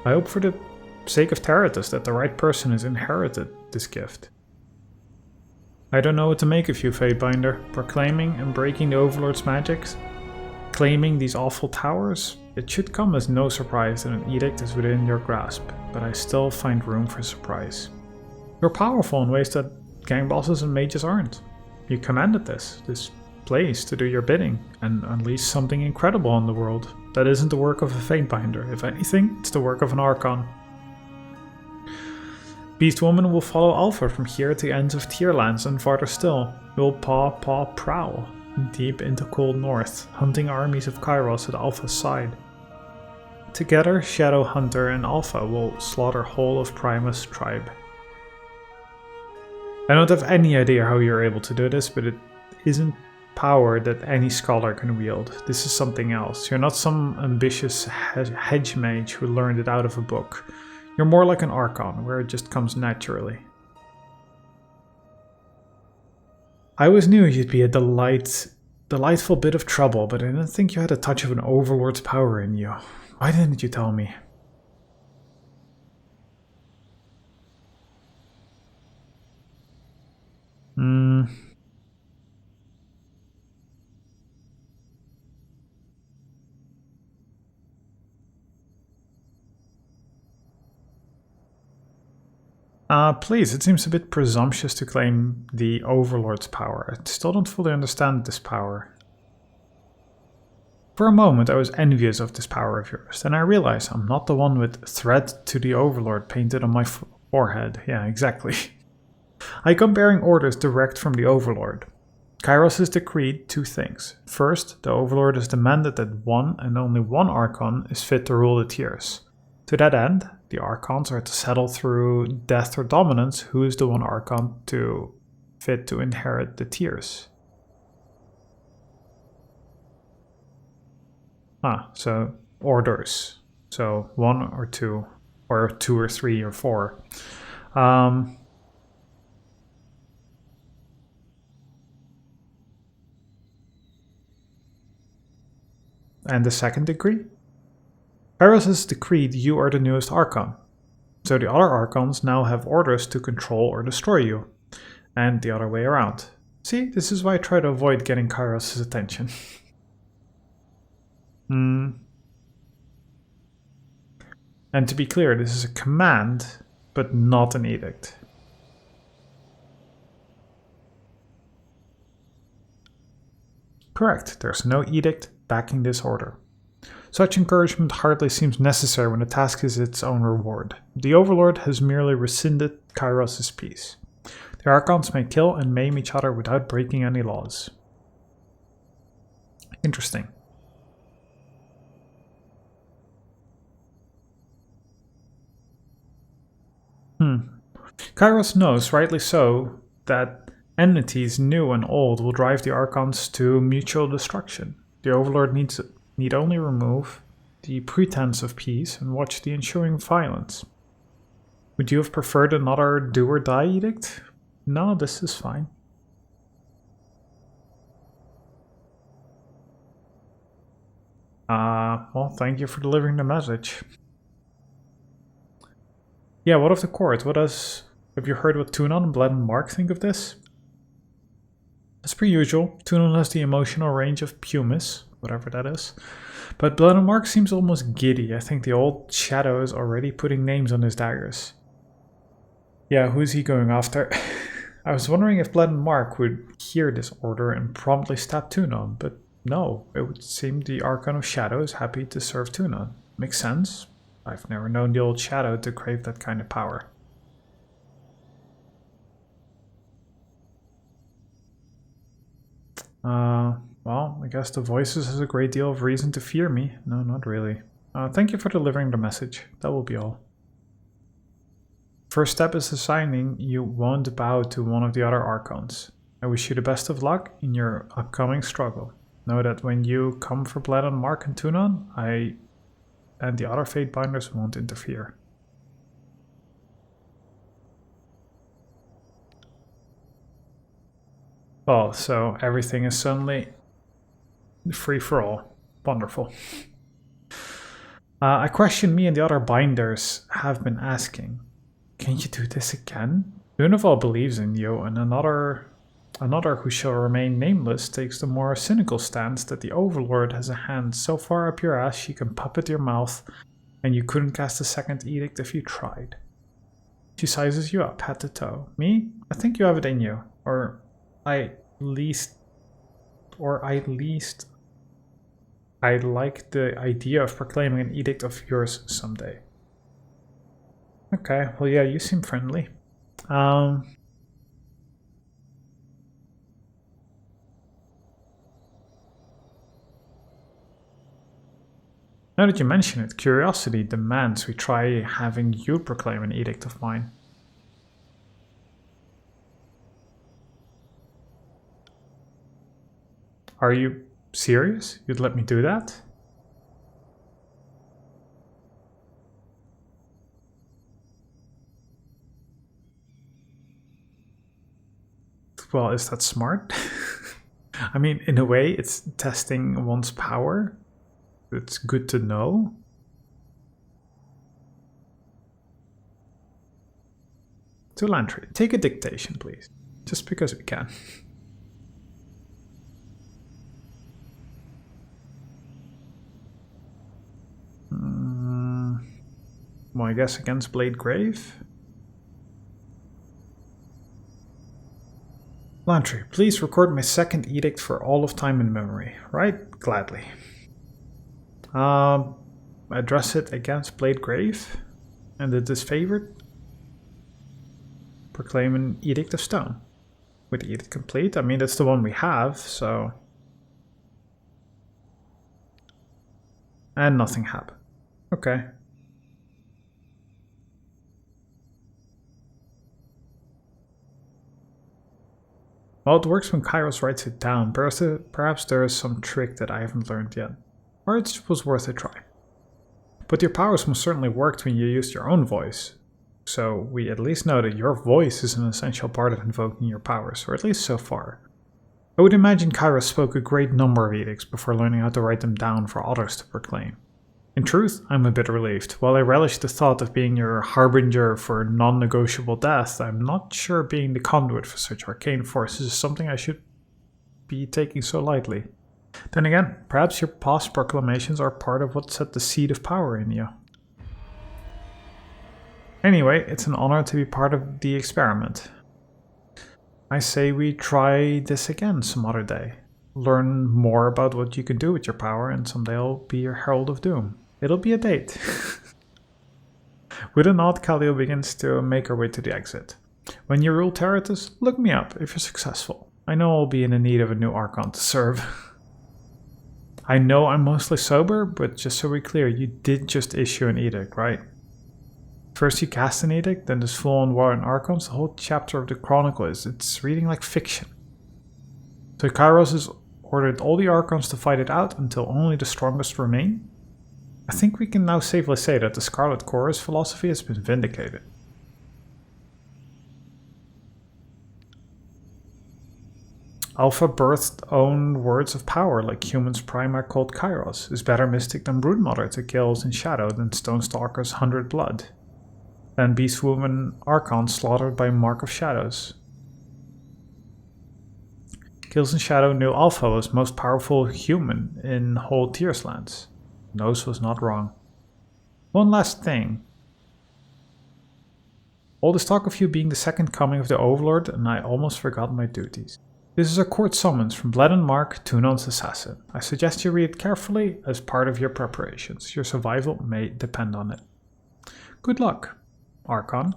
I hope for the sake of Taratus that the right person has inherited this gift. I don't know what to make of you, Fatebinder. Proclaiming and breaking the Overlord's magics, claiming these awful towers, it should come as no surprise that an edict is within your grasp, but I still find room for surprise. You're powerful in ways that gang bosses and mages aren't. You commanded this place to do your bidding and unleash something incredible on the world. That isn't the work of a Fatebinder. If anything, it's the work of an Archon. Beast Woman will follow Alpha from here to the ends of Tierlands and farther still. Will Paw prowl deep into cold north, hunting armies of Kairos at Alpha's side. Together, Shadow Hunter and Alpha will slaughter whole of Primus' tribe. I don't have any idea how you're able to do this, but it isn't power that any scholar can wield. This is something else. You're not some ambitious hedge mage who learned it out of a book. You're more like an Archon, where it just comes naturally. I always knew you'd be a delightful bit of trouble, but I didn't think you had a touch of an Overlord's power in you. Why didn't you tell me? Please, it seems a bit presumptuous to claim the Overlord's power. I still don't fully understand this power. For a moment I was envious of this power of yours, then I realized I'm not the one with "Threat to the Overlord" painted on my forehead. Yeah, exactly. I come bearing orders direct from the Overlord. Kairos has decreed two things. First, the Overlord has demanded that one and only one Archon is fit to rule the tiers. To that end, the Archons are to settle through death or dominance who is the one Archon fit to inherit the tiers. So orders. So 1 or 2, or 2 or 3 or 4. And the second decree? Kairos has decreed you are the newest Archon. So the other Archons now have orders to control or destroy you. And the other way around. See, this is why I try to avoid getting Kairos' attention. And to be clear, this is a command, but not an edict. Correct, there's no edict backing this order. Such encouragement hardly seems necessary when the task is its own reward. The Overlord has merely rescinded Kairos' peace. The Archons may kill and maim each other without breaking any laws. Interesting. Kairos knows, rightly so, that entities new and old will drive the Archons to mutual destruction. The Overlord need only remove the pretense of peace and watch the ensuing violence. Would you have preferred another do or die edict? No, this is fine. Well, thank you for delivering the message. Yeah, what of the court? Have you heard what Tunon and Bled and Mark think of this? As per usual, Tunon has the emotional range of Pumice, whatever that is. But Bled and Mark seems almost giddy. I think the old Shadow is already putting names on his daggers. Yeah, who's he going after? I was wondering if Bled and Mark would hear this order and promptly stab Tunon, but no, it would seem the Archon of Shadow is happy to serve Tunon. Makes sense. I've never known the old Shadow to crave that kind of power. Well, I guess the Voices has a great deal of reason to fear me. No, not really. Thank you for delivering the message. That will be all. First step is assigning you won't bow to one of the other Archons. I wish you the best of luck in your upcoming struggle. Know that when you come for Bled and Mark and Tunon, I and the other fate binders won't interfere. Well, so everything is suddenly free for all. Wonderful. A question me and the other binders have been asking. Can you do this again? Unival believes in you, and another who shall remain nameless takes the more cynical stance that the Overlord has a hand so far up your ass she can puppet your mouth, and you couldn't cast a second edict if you tried. She sizes you up head to toe. Me? I think you have it in you. Or at least I'd like the idea of proclaiming an edict of yours someday. Okay, well yeah, you seem friendly. Now that you mention it, curiosity demands we try having you proclaim an edict of mine. Are you serious? You'd let me do that? Well, is that smart? I mean, in a way, it's testing one's power. It's good to know. To Lantry, take a dictation, please. Just because we can. Well, I guess against Blade Grave. Lantry, please record my second edict for all of time in memory. Right? Gladly. Address it against Blade Grave. And the disfavored. Proclaim an Edict of Stone. With the edict complete. I mean, that's the one we have, so. And nothing happened. Okay. Well, it works when Kairos writes it down. Perhaps there is some trick that I haven't learned yet. Or it was worth a try. But your powers most certainly worked when you used your own voice. So we at least know that your voice is an essential part of invoking your powers, or at least so far. I would imagine Kairos spoke a great number of edicts before learning how to write them down for others to proclaim. In truth, I'm a bit relieved. While I relish the thought of being your harbinger for non-negotiable death, I'm not sure being the conduit for such arcane forces is something I should be taking so lightly. Then again, perhaps your past proclamations are part of what set the seed of power in you. Anyway, it's an honor to be part of the experiment. I say we try this again some other day. Learn more about what you can do with your power, and someday I'll be your Herald of Doom. It'll be a date. With a nod, Khalil begins to make her way to the exit. When you rule Terratus, look me up if you're successful. I know I'll be in the need of a new Archon to serve. I know I'm mostly sober, but just so we're clear, you did just issue an edict, right? First you cast an edict, then this full-on war on Archons, the whole chapter of the Chronicle it's reading like fiction. So Kairos has ordered all the Archons to fight it out until only the strongest remain? I think we can now safely say that the Scarlet Chorus philosophy has been vindicated. Alpha birthed own words of power like humans Prima called Kairos, is better mystic than Broodmother to kills in shadow than Stonestalker's 100 blood, than Beastwoman Archon slaughtered by Mark of Shadows. Kills in Shadow knew Alpha was most powerful human in whole Tierslands. Nose was not wrong. One last thing. All this talk of you being the second coming of the Overlord, and I almost forgot my duties. This is a court summons from Bledden Mark, Tunon's assassin. I suggest you read it carefully as part of your preparations. Your survival may depend on it. Good luck, Archon.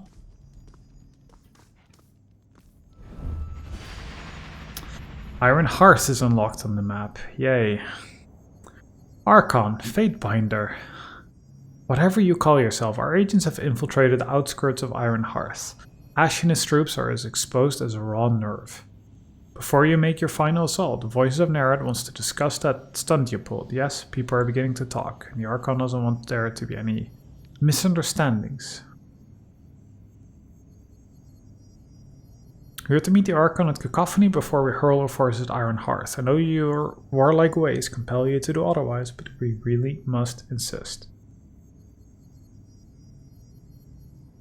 Iron Hearth is unlocked on the map. Yay. Archon, Fatebinder. Whatever you call yourself, our agents have infiltrated the outskirts of Iron Hearth. Ash and his troops are as exposed as a raw nerve. Before you make your final assault, the Voices of Nerad wants to discuss that stunt you pulled. Yes, people are beginning to talk, and the Archon doesn't want there to be any misunderstandings. We have to meet the Archon at Cacophony before we hurl our forces at Iron Hearth. I know your warlike ways compel you to do otherwise, but we really must insist.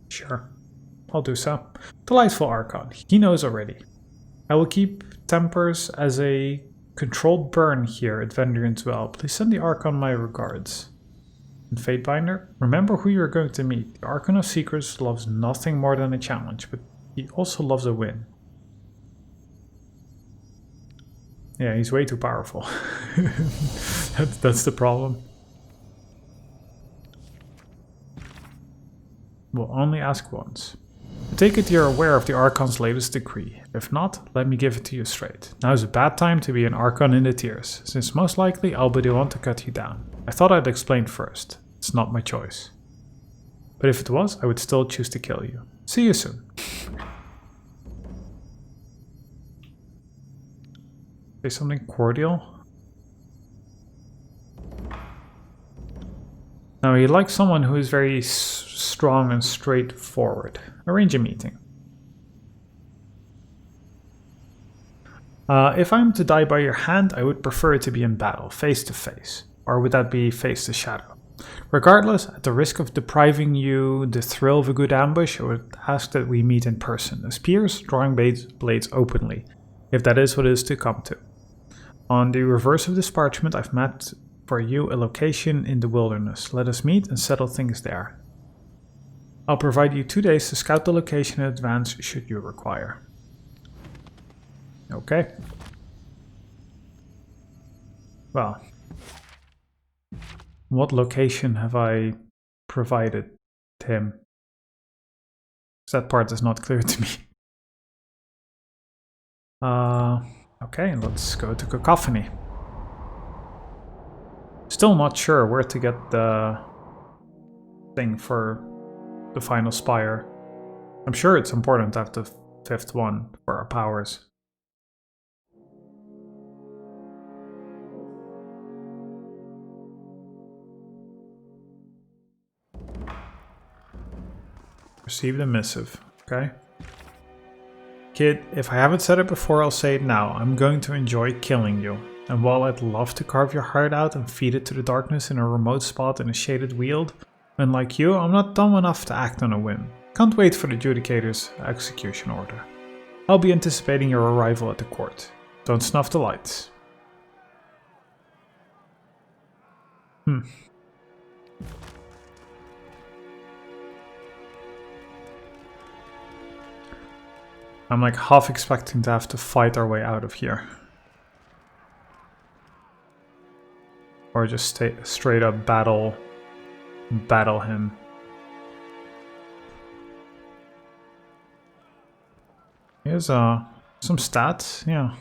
Sure, I'll do so. Delightful Archon, he knows already. I will keep tempers as a controlled burn here at Vendrian's Well. Please send the Archon my regards. And Fatebinder, remember who you are going to meet. The Archon of Secrets loves nothing more than a challenge, but he also loves a win. Yeah, he's way too powerful. That's the problem. We'll only ask once. I take it you're aware of the Archon's latest decree. If not, let me give it to you straight. Now's a bad time to be an Archon in the tiers, since most likely I'll be the one to cut you down. I thought I'd explain first. It's not my choice. But if it was, I would still choose to kill you. See you soon. Say something cordial. Now he likes someone who is very strong and straightforward. Arrange a meeting. If I'm to die by your hand, I would prefer it to be in battle, face to face. Or would that be face to shadow? Regardless, at the risk of depriving you the thrill of a good ambush, I would ask that we meet in person, as peers, drawing blades openly, if that is what it is to come to. On the reverse of this parchment, I've mapped for you a location in the wilderness. Let us meet and settle things there. I'll provide you 2 days to scout the location in advance should you require. Okay. Well, what location have I provided him? That part is not clear to me. Okay, let's go to Cacophony. Still not sure where to get the thing for the final spire. I'm sure it's important to have the 5th one for our powers. Received a missive, okay. Kid, if I haven't said it before, I'll say it now. I'm going to enjoy killing you. And while I'd love to carve your heart out and feed it to the darkness in a remote spot in a shaded weald, unlike you, I'm not dumb enough to act on a whim. Can't wait for the Judicator's execution order. I'll be anticipating your arrival at the court. Don't snuff the lights. I'm like half expecting to have to fight our way out of here. Or just straight up battle him. Here's some stats, yeah.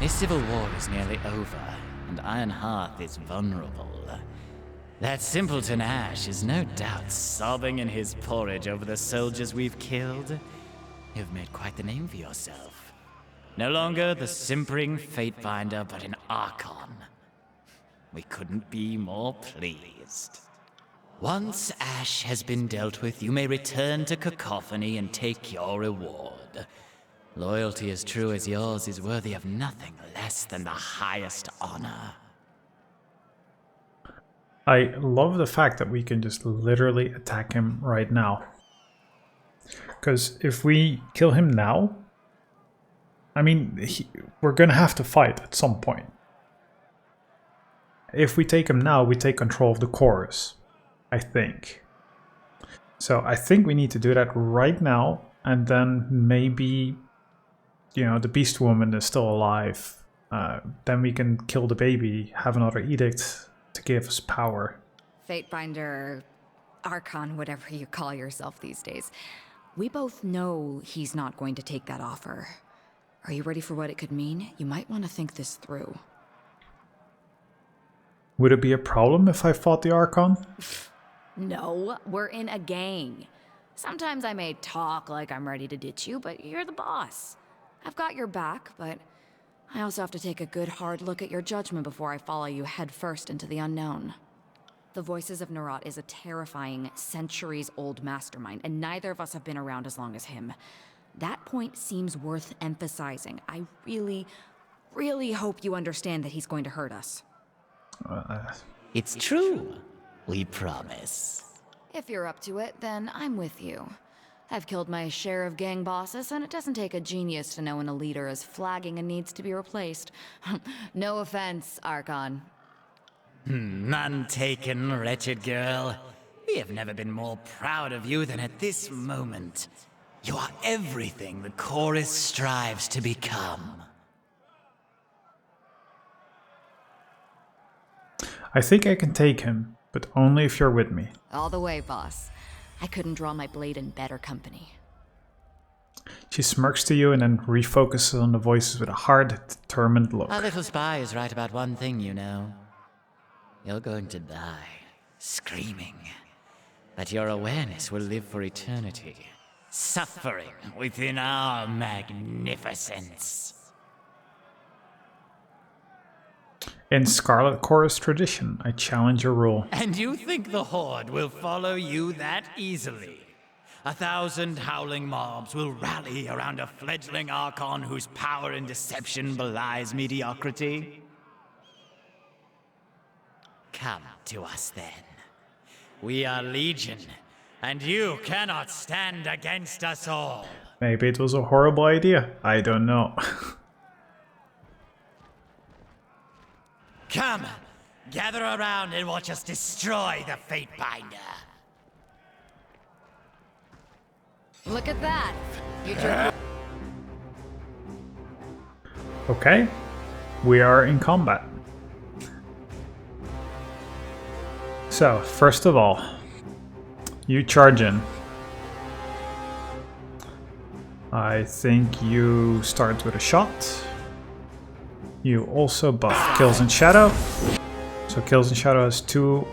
This civil war is nearly over, and Iron Hearth is vulnerable. That simpleton Ash is no doubt sobbing in his porridge over the soldiers we've killed. You've made quite the name for yourself. No longer the simpering Fatebinder, but an Archon. We couldn't be more pleased. Once Ash has been dealt with, you may return to Cacophony and take your reward. Loyalty as true as yours is worthy of nothing less than the highest honor. I love the fact that we can just literally attack him right now. Because if we kill him now, I mean, we're gonna have to fight at some point. If we take him now, we take control of the chorus, I think. So I think we need to do that right now, and then maybe, you know, the Beast Woman is still alive. Then we can kill the baby, have another edict to give us power. Fatebinder, Archon, whatever you call yourself these days. We both know he's not going to take that offer. Are you ready for what it could mean? You might want to think this through. Would it be a problem if I fought the Archon? No, we're in a gang. Sometimes I may talk like I'm ready to ditch you, but you're the boss. I've got your back, but I also have to take a good hard look at your judgment before I follow you headfirst into the unknown. The Voices of Nerat is a terrifying, centuries-old mastermind, and neither of us have been around as long as him. That point seems worth emphasizing. I really, really hope you understand that he's going to hurt us. It's true. We promise. If you're up to it, then I'm with you. I've killed my share of gang bosses, and it doesn't take a genius to know when a leader is flagging and needs to be replaced. No offense, Archon. None taken, wretched girl. We have never been more proud of you than at this moment. You are everything the chorus strives to become. I think I can take him, but only if you're with me. All the way, boss. I couldn't draw my blade in better company. She smirks to you and then refocuses on the voices with a hard, determined look. Our little spy is right about one thing, you know. You're going to die, screaming. But your awareness will live for eternity, suffering within our magnificence. In Scarlet Chorus tradition, I challenge your rule. And you think the Horde will follow you that easily? 1,000 howling mobs will rally around a fledgling Archon whose power and deception belies mediocrity? Come to us then. We are Legion, and you cannot stand against us all. Maybe it was a horrible idea. I don't know. Come, gather around and watch us destroy the Fatebinder. Look at that! You took Okay, we are in combat. So, first of all, you charge in. I think you start with a shot. You also buff Kills in Shadow. So Kills in Shadow has 2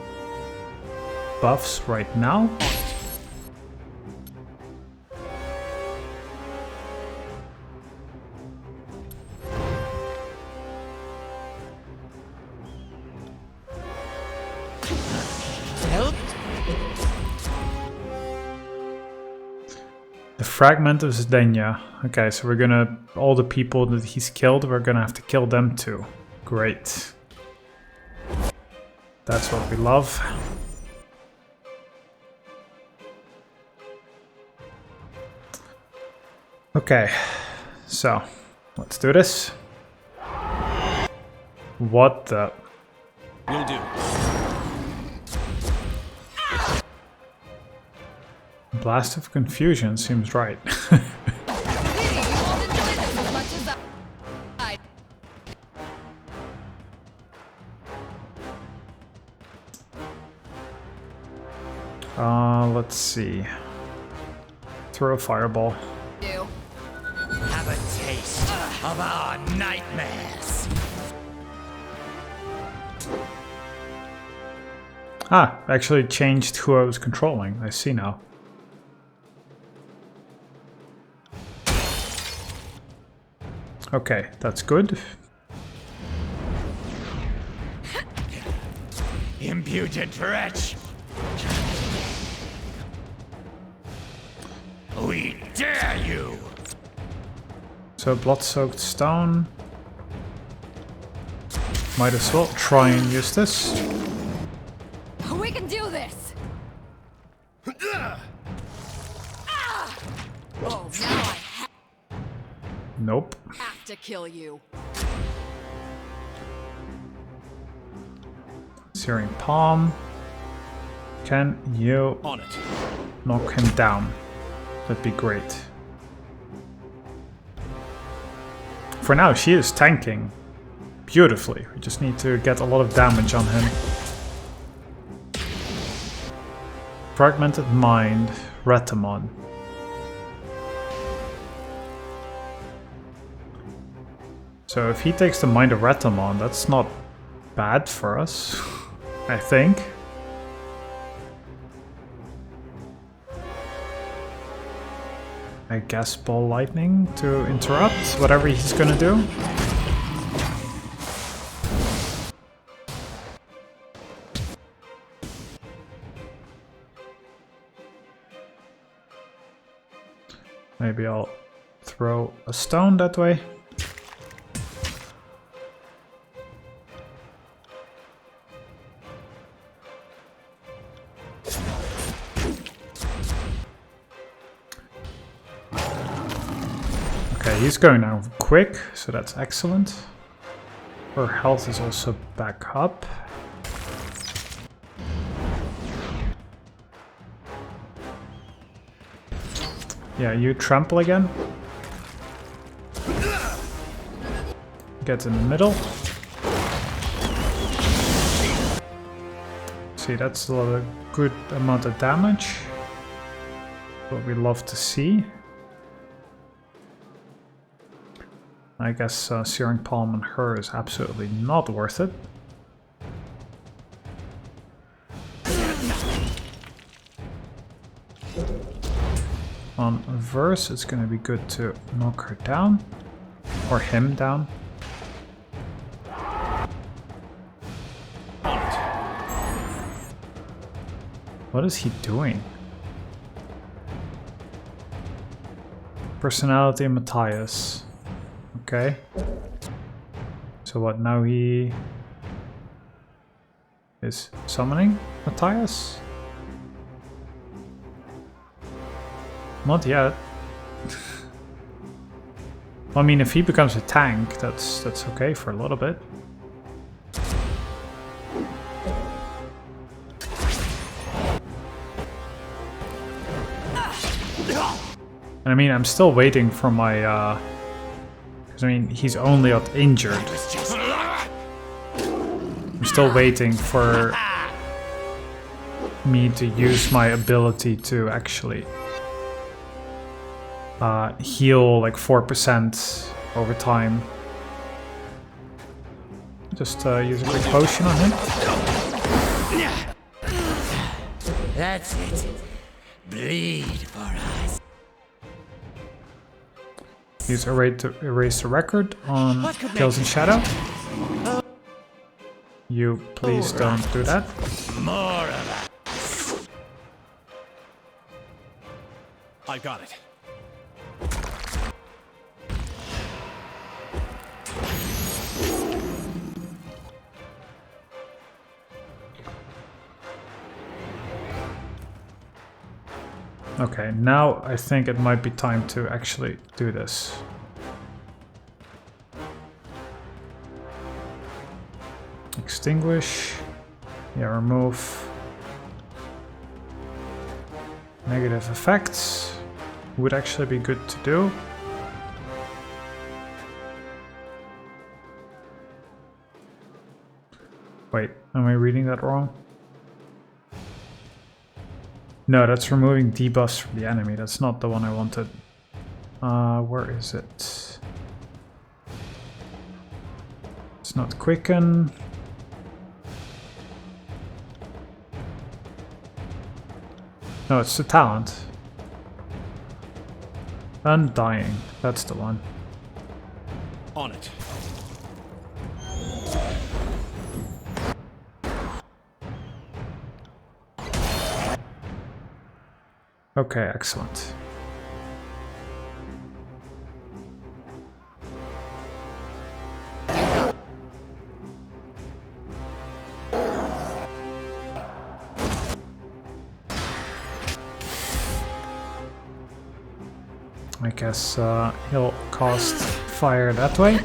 buffs right now. Help? The Fragment of Zdenya. Okay, so we're gonna... all the people that he's killed, we're gonna have to kill them too. Great. That's what we love. Okay, so let's do this. What the... Will do. Blast of Confusion seems right. Let's see. Throw a fireball. Have a taste of our nightmares. Ah, actually changed who I was controlling. I see now. Okay, that's good. Impudent wretch! We dare you! So blood-soaked stone. Might as well try and use this. We can do this! Oh, now I Nope. have to kill you. Searing Palm. Can you On it. knock him down? That'd be great. For now, she is tanking beautifully. We just need to get a lot of damage on him. Fragmented Mind, Retamon. So if he takes the Mind of Retamon, that's not bad for us, I think. I guess ball lightning to interrupt whatever he's gonna do. Maybe I'll throw a stone that way. Okay, he's going down quick, so that's excellent. Her health is also back up. Yeah, you trample again. Get in the middle. See, that's a good amount of damage. What we love to see. I guess Searing Palm on her is absolutely not worth it. On Verse, it's going to be good to knock her down. Or him down. What is he doing? Personality Matthias. Okay. So what, now he is summoning Matthias? Not yet. I mean, if he becomes a tank, that's okay for a little bit. And I mean, I'm still waiting for my, because I mean, he's only got injured. I'm still waiting for me to use my ability to actually heal like 4% over time. Just use a quick potion on him. That's it. Bleed for us. Use Array to erase the record on Kills in Shadow. You please don't do that. More of that. I got it. Okay, now I think it might be time to actually do this. Extinguish. Yeah, remove negative effects. Would actually be good to do. Wait, am I reading that wrong? No, that's removing debuffs from the enemy. That's not the one I wanted. Where is it? It's not quicken. No, it's the talent. Undying. That's the one. On it. Okay, excellent. I guess he'll cast fire that way.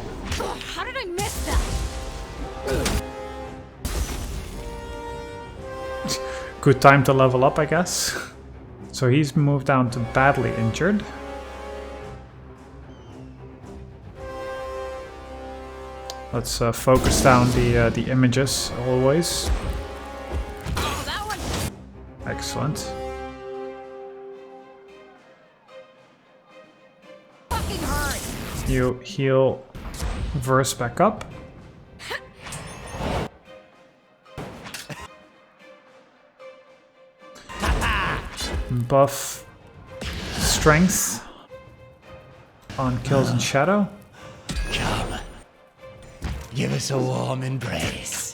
How did I miss that? Good time to level up, I guess. So he's moved down to badly injured. Let's focus down the images always. Oh, that one. Excellent. Fucking hurt. You heal Verse back up. Buff strength On kills and shadow. Come. Give us a warm embrace.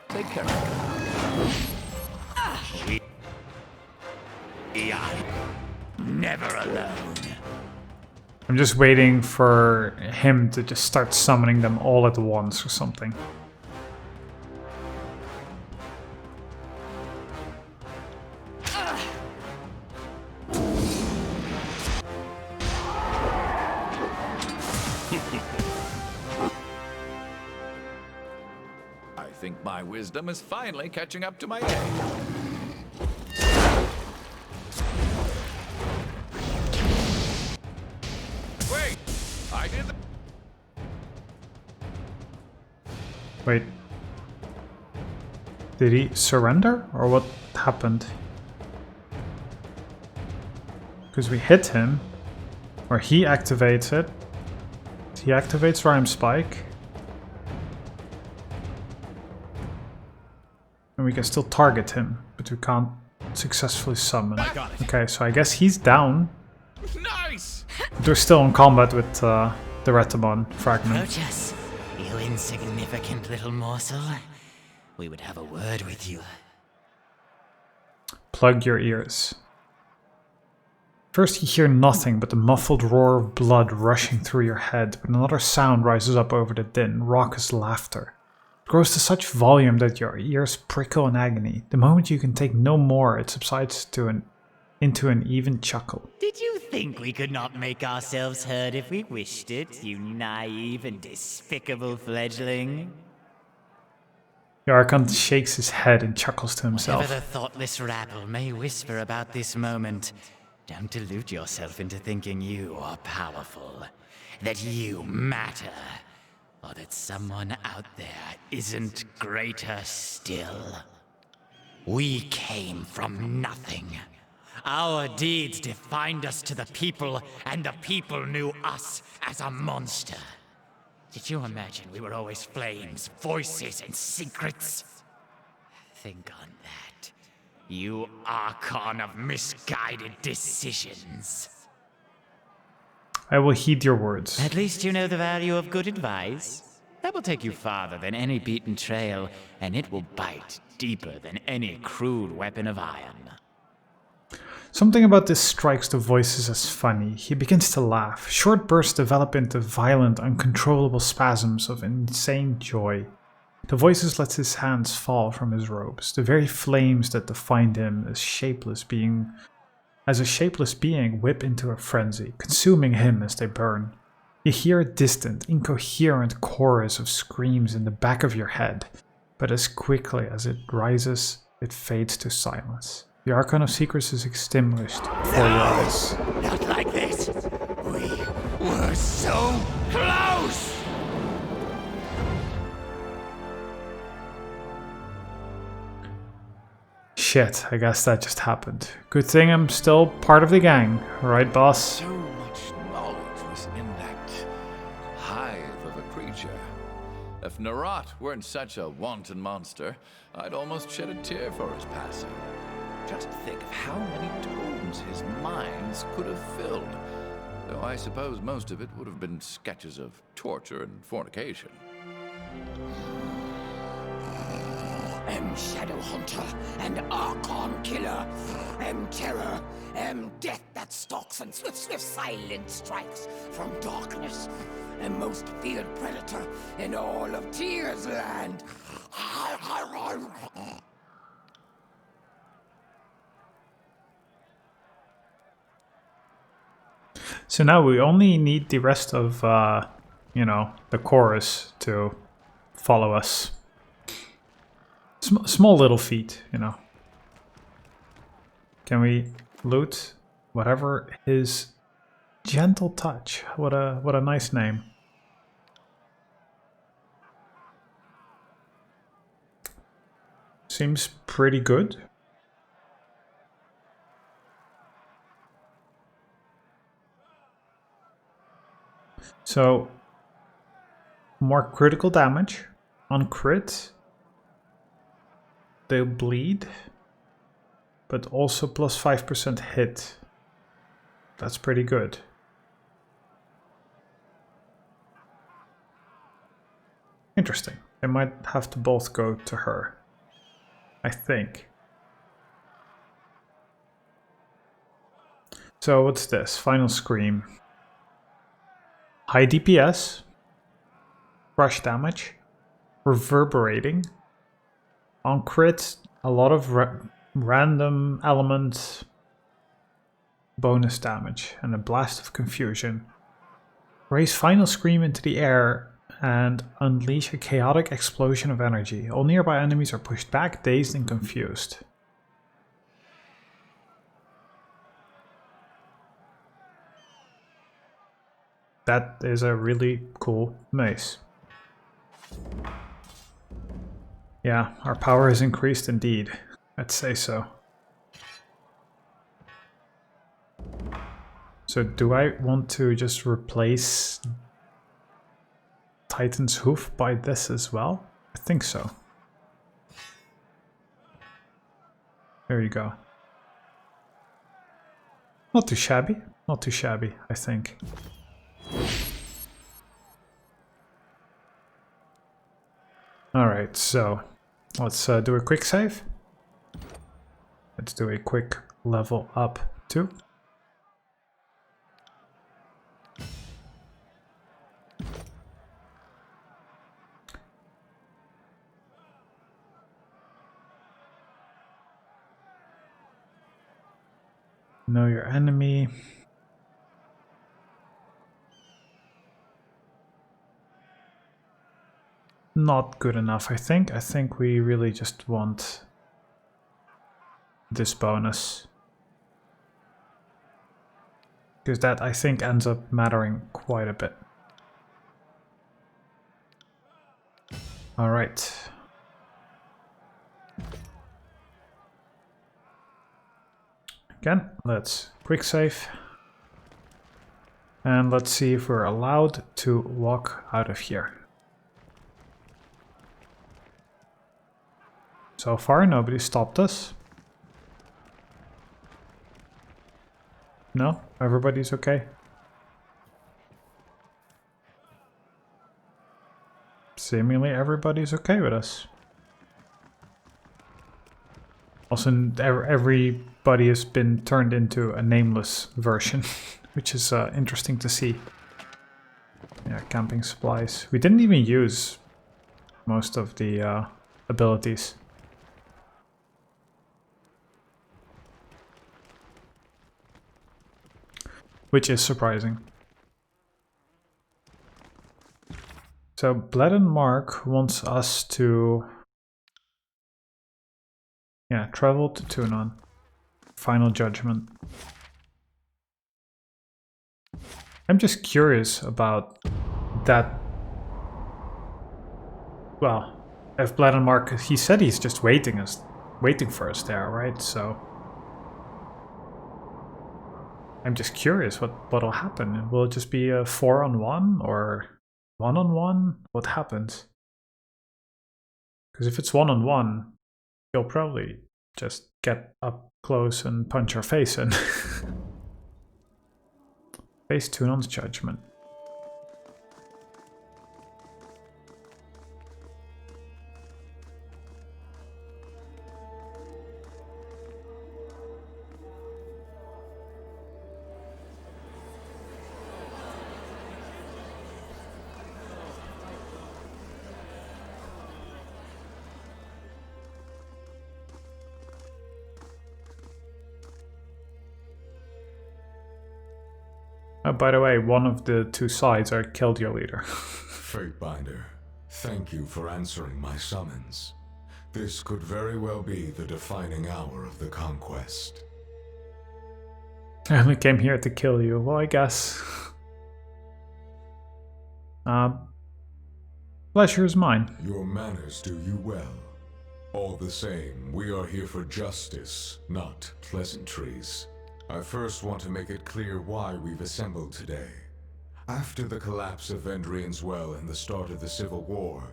Take care of it. We are never alone. I'm just waiting for him to just start summoning them all at once or something. I think my wisdom is finally catching up to my age. Wait! I did the... Wait. Did he surrender? Or what happened? Because we hit him. Or he activates it. He activates Rhyme Spike. And we can still target him, but we can't successfully summon. I got it. Okay, so I guess he's down. Nice! But we're still in combat with the Retamon fragment. Approach us, you insignificant little morsel. We would have a word with you. Plug your ears. First you hear nothing but the muffled roar of blood rushing through your head, but another sound rises up over the din, raucous laughter. It grows to such volume that your ears prickle in agony. The moment you can take no more, it subsides into an even chuckle. Did you think we could not make ourselves heard if we wished it, you naive and despicable fledgling? The Archon shakes his head and chuckles to himself. Whatever the thoughtless rabble may whisper about this moment, don't delude yourself into thinking you are powerful, that you matter, or that someone out there isn't greater still. We came from nothing. Our deeds defined us to the people, and the people knew us as a monster. Did you imagine we were always flames, voices, and secrets? Think on that. You Archon of misguided decisions. I will heed your words. At least you know the value of good advice. That will take you farther than any beaten trail, and it will bite deeper than any crude weapon of iron. Something about this strikes the voices as funny. He begins to laugh. Short bursts develop into violent, uncontrollable spasms of insane joy. The voices let his hands fall from his robes. The very flames that defined him as a shapeless being whip into a frenzy, consuming him as they burn. You hear a distant, incoherent chorus of screams in the back of your head, but as quickly as it rises, it fades to silence. The Archon of Secrets is extinguished before your eyes. Not like this! We were so close! Shit, I guess that just happened. Good thing I'm still part of the gang, right, boss? So much knowledge was in that hive of a creature. If Narat weren't such a wanton monster, I'd almost shed a tear for his passing. Just think of how many tomes his mines could have filled. Though I suppose most of it would have been sketches of torture and fornication. Shadow Hunter and Archon Killer, Terror, Death that stalks and swift silent strikes from darkness, most feared predator in all of Tears Land. So now we only need the rest of, the chorus to follow us. Small little feat, Can we loot whatever his gentle touch? What a nice name. Seems pretty good. So more critical damage on crit. They'll bleed, but also plus 5% hit. That's pretty good. Interesting. They might have to both go to her, I think. So what's this? Final Scream. High DPS. Rush damage. Reverberating. On crit, a lot of random elements. Bonus damage and a blast of confusion. Raise Final Scream into the air and unleash a chaotic explosion of energy. All nearby enemies are pushed back, dazed and confused. That is a really cool mace. Yeah, our power has increased indeed. I'd say so. So do I want to just replace Titan's Hoof by this as well? I think so. There you go. Not too shabby. Not too shabby, I think. Alright, so let's do a quick save. Let's do a quick level up too. Know your enemy. Not good enough, I think. I think we really just want this bonus. Because that, I think, ends up mattering quite a bit. Alright. Again, let's quick save. And let's see if we're allowed to walk out of here. So far, nobody stopped us. No? Everybody's okay? Seemingly everybody's okay with us. Also, everybody has been turned into a nameless version, which is interesting to see. Yeah, camping supplies. We didn't even use most of the abilities. Which is surprising. So, Bled and Mark wants us to... Yeah, travel to Tunon. Final Judgment. I'm just curious about that. Well, if Bled and Mark, he said he's just waiting for us there, right? So I'm just curious what'll happen. Will it just be a 4-on-1 or 1-on-1? What happens? Because if it's 1-on-1, he'll probably just get up close and punch our face in. Face Tunon's Judgment. By the way, one of the two sides are killed your leader. Fatebinder, thank you for answering my summons. This could very well be the defining hour of the conquest. I only came here to kill you. Well, I guess. Pleasure is mine. Your manners do you well. All the same, we are here for justice, not pleasantries. I first want to make it clear why we've assembled today. After the collapse of Vendrian's Well and the start of the Civil War,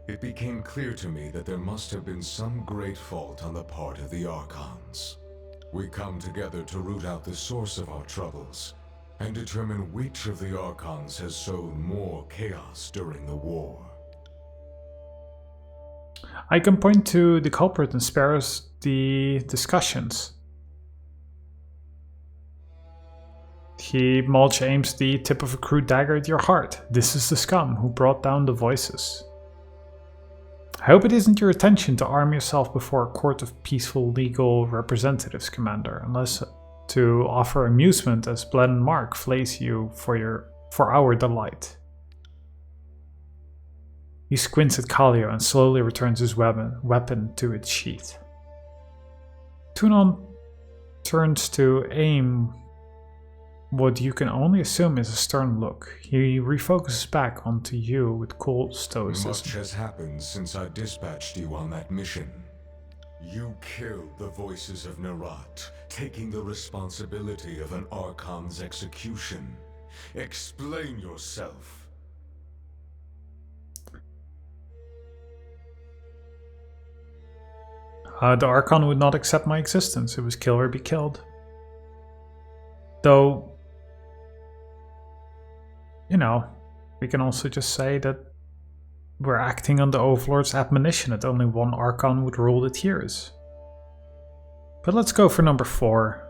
it became clear to me that there must have been some great fault on the part of the Archons. We come together to root out the source of our troubles and determine which of the Archons has sown more chaos during the war. I can point to the culprit and spare us the discussions. Mulch aims the tip of a crude dagger at your heart. This is the scum who brought down the voices. I hope it isn't your intention to arm yourself before a court of peaceful legal representatives, Commander, unless to offer amusement as Bled and Mark flays you for our delight. He squints at Kallio and slowly returns his weapon to its sheath. Tunon turns to aim what you can only assume is a stern look. He refocuses back onto you with cold stoicism. Much has happened since I dispatched you on that mission. You killed the voices of Nerat, taking the responsibility of an Archon's execution. Explain yourself. The Archon would not accept my existence. It was kill or be killed. Though, you know, we can also just say that we're acting on the Overlord's admonition that only one Archon would rule the tiers. But let's go for number 4.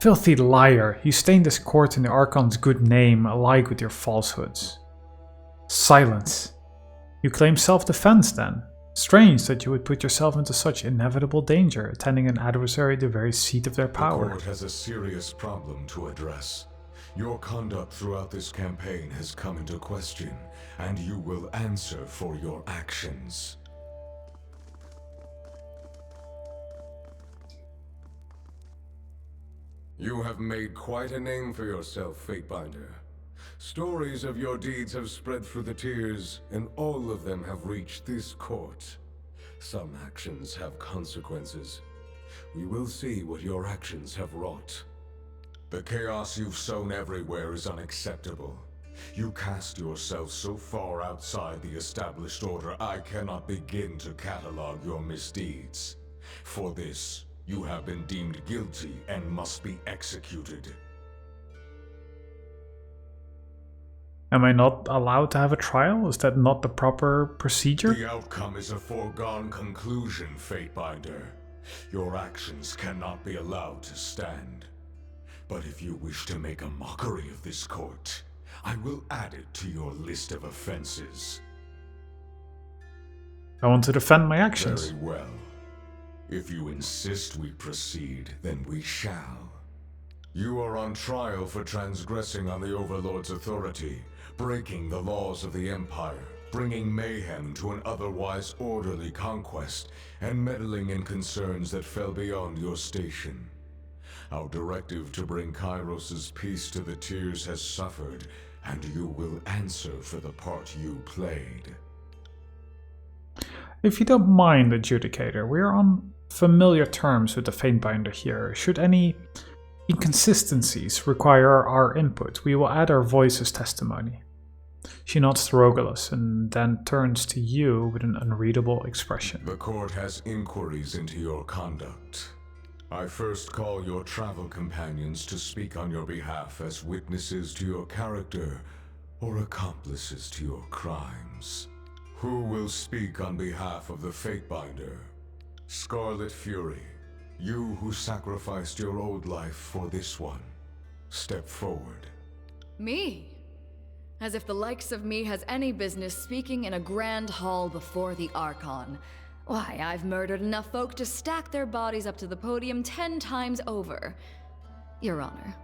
Filthy liar, you stained this court and the Archon's good name alike with your falsehoods. Silence. You claim self-defense then? Strange that you would put yourself into such inevitable danger, attending an adversary at the very seat of their power. The court has a serious problem to address. Your conduct throughout this campaign has come into question, and you will answer for your actions. You have made quite a name for yourself, Fatebinder. Stories of your deeds have spread through the tiers, and all of them have reached this court. Some actions have consequences. We will see what your actions have wrought. The chaos you've sown everywhere is unacceptable. You cast yourself so far outside the established order, I cannot begin to catalog your misdeeds. For this, you have been deemed guilty and must be executed. Am I not allowed to have a trial? Is that not the proper procedure? The outcome is a foregone conclusion, Fatebinder. Your actions cannot be allowed to stand. But if you wish to make a mockery of this court, I will add it to your list of offenses. I want to defend my actions. Very well. If you insist we proceed, then we shall. You are on trial for transgressing on the Overlord's authority, breaking the laws of the Empire, bringing mayhem to an otherwise orderly conquest, and meddling in concerns that fell beyond your station. Our directive to bring Kairos' peace to the tiers has suffered, and you will answer for the part you played. If you don't mind, Adjudicator, we are on familiar terms with the Fatebinder here. Should any inconsistencies require our input, we will add our voice as testimony. She nods to Rogalus and then turns to you with an unreadable expression. The court has inquiries into your conduct. I first call your travel companions to speak on your behalf as witnesses to your character or accomplices to your crimes. Who will speak on behalf of the Fatebinder? Scarlet Fury, you who sacrificed your old life for this one. Step forward. Me? As if the likes of me has any business speaking in a grand hall before the Archon. Why, I've murdered enough folk to stack their bodies up to the podium 10 times over. Your Honor,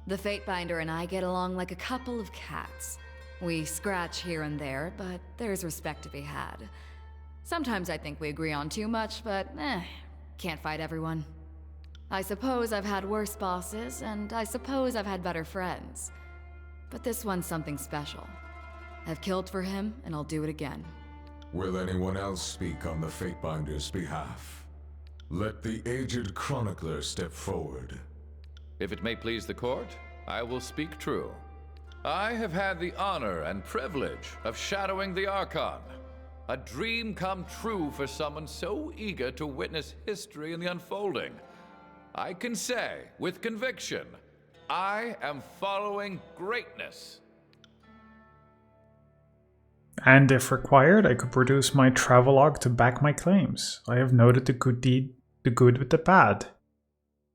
the Fatebinder and I get along like a couple of cats. We scratch here and there, but there's respect to be had. Sometimes I think we agree on too much, but can't fight everyone. I suppose I've had worse bosses, and I suppose I've had better friends. But this one's something special. I've killed for him, and I'll do it again. Will anyone else speak on the Fatebinder's behalf? Let the aged chronicler step forward. If it may please the court, I will speak true. I have had the honor and privilege of shadowing the Archon. A dream come true for someone so eager to witness history in the unfolding. I can say, with conviction, I am following greatness. And if required, I could produce my travelogue to back my claims. I have noted the good deed, the good with the bad.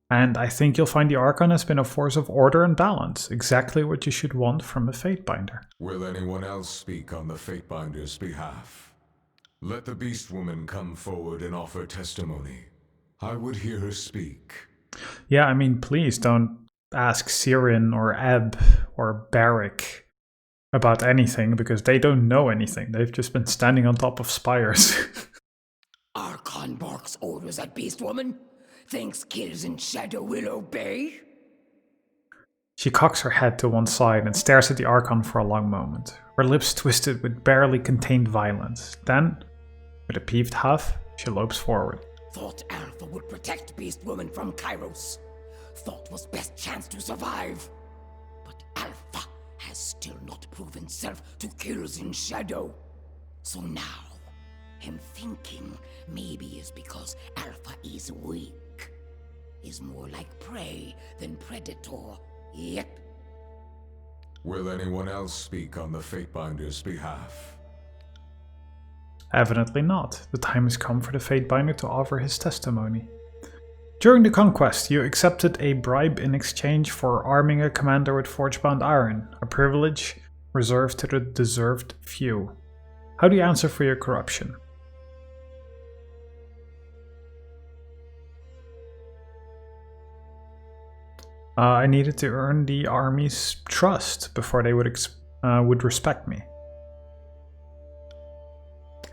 And I think you'll find the Archon has been a force of order and balance, exactly what you should want from a Fatebinder. Will anyone else speak on the Fatebinder's behalf? Let the Beast Woman come forward and offer testimony. I would hear her speak. Yeah, I mean, please don't ask Sirin or Ebb or Barrick about anything, because they don't know anything. They've just been standing on top of spires. Archon barks orders at Beast Woman. Thinks kills in shadow will obey? She cocks her head to one side and stares at the Archon for a long moment, her lips twisted with barely contained violence. Then, with a peeved huff, she lopes forward. Thought Alpha would protect Beast Woman from Kairos. Thought was best chance to survive. But Alpha has still not proven self to kills in shadow. So now, him thinking maybe is because Alpha is weak. Is more like prey than predator. Yep. Will anyone else speak on the Fatebinder's behalf? Evidently not. The time has come for the Fatebinder to offer his testimony. During the conquest, you accepted a bribe in exchange for arming a commander with forgebound iron, a privilege reserved to the deserved few. How do you answer for your corruption? I needed to earn the army's trust before they would respect me.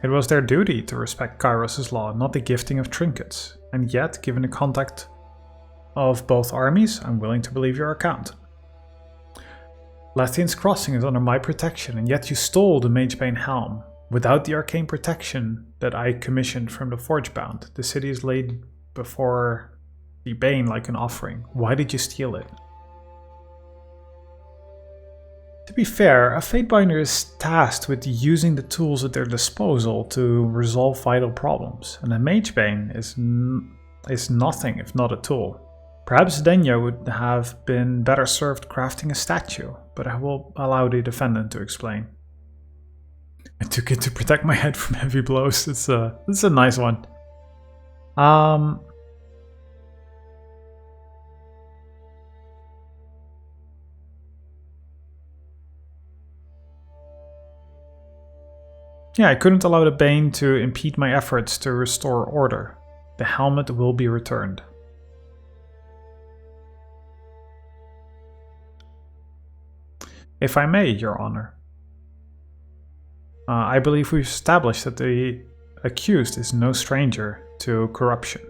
It was their duty to respect Kairos' law, not the gifting of trinkets. And yet, given the contact of both armies, I'm willing to believe your account. Lathian's Crossing is under my protection, and yet you stole the Magebane helm. Without the arcane protection that I commissioned from the Forgebound, the city is laid before the Bane like an offering. Why did you steal it? To be fair, a Fatebinder is tasked with using the tools at their disposal to resolve vital problems, and a Magebane is nothing if not a tool. Perhaps Denya would have been better served crafting a statue, but I will allow the defendant to explain. I took it to protect my head from heavy blows. It's a nice one. Yeah, I couldn't allow the Bane to impede my efforts to restore order. The helmet will be returned. If I may, Your Honor. I believe we've established that the accused is no stranger to corruption.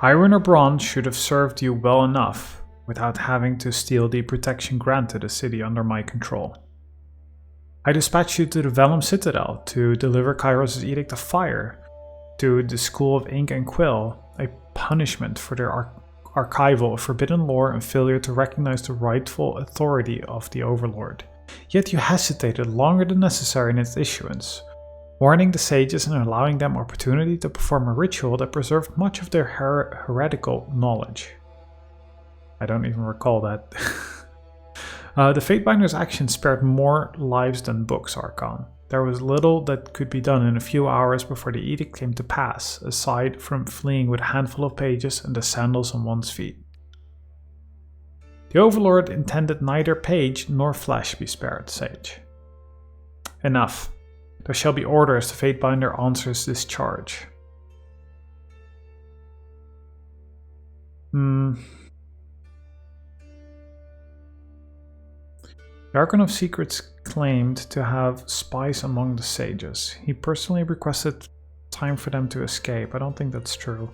Iron or bronze should have served you well enough without having to steal the protection granted a city under my control. I dispatched you to the Vellum Citadel to deliver Kairos' Edict of Fire to the School of Ink and Quill, a punishment for their archival of forbidden lore and failure to recognize the rightful authority of the Overlord. Yet you hesitated longer than necessary in its issuance, warning the sages and allowing them opportunity to perform a ritual that preserved much of their heretical knowledge. I don't even recall that. The Fatebinder's action spared more lives than books, Archon. There was little that could be done in a few hours before the edict came to pass, aside from fleeing with a handful of pages and the sandals on one's feet. The Overlord intended neither page nor flesh be spared, Sage. Enough. There shall be order as the Fatebinder answers this charge. The Archon of Secrets claimed to have spies among the sages. He personally requested time for them to escape. I don't think that's true.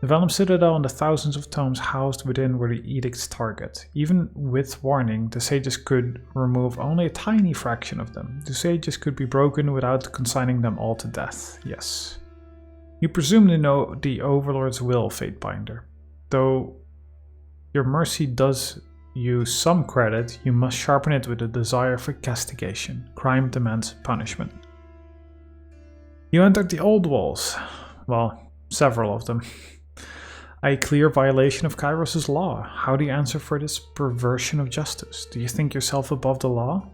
The Vellum Citadel and the thousands of tomes housed within were the edict's target. Even with warning, the sages could remove only a tiny fraction of them. The sages could be broken without consigning them all to death, yes. You presume to know the Overlord's will, Fatebinder. Though your mercy does you some credit, you must sharpen it with a desire for castigation. Crime demands punishment. You entered the old walls. Well, several of them. A clear violation of Kairos' law. How do you answer for this perversion of justice? Do you think yourself above the law?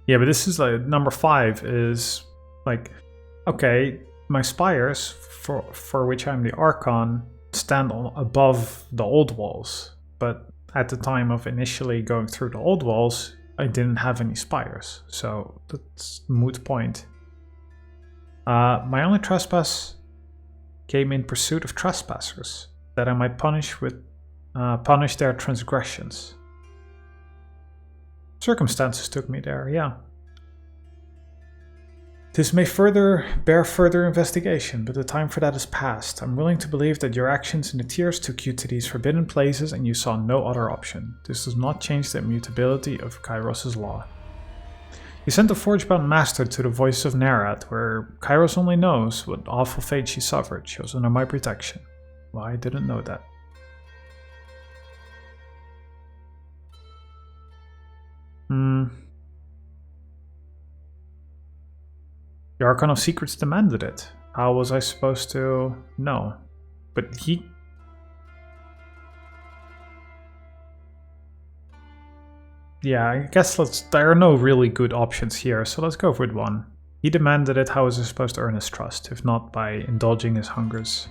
Yeah, but this is like number 5 is like, okay, my spires, for which I'm the Archon, stand above the old walls. But at the time of initially going through the old walls, I didn't have any spires. So that's a moot point. My only trespass came in pursuit of trespassers, that I might punish their transgressions. Circumstances took me there, yeah. This may bear further investigation, but the time for that is past. I'm willing to believe that your actions in the tiers took you to these forbidden places and you saw no other option. This does not change the immutability of Kairos' law. You sent the forge-bound master to the voices of Nerat, where Kairos only knows what awful fate she suffered. She was under my protection. Well, I didn't know that. The Archon of Secrets demanded it. How was I supposed to know? But he... Yeah, I guess there are no really good options here, so let's go with one. He demanded it, how was I supposed to earn his trust, if not by indulging his hungers?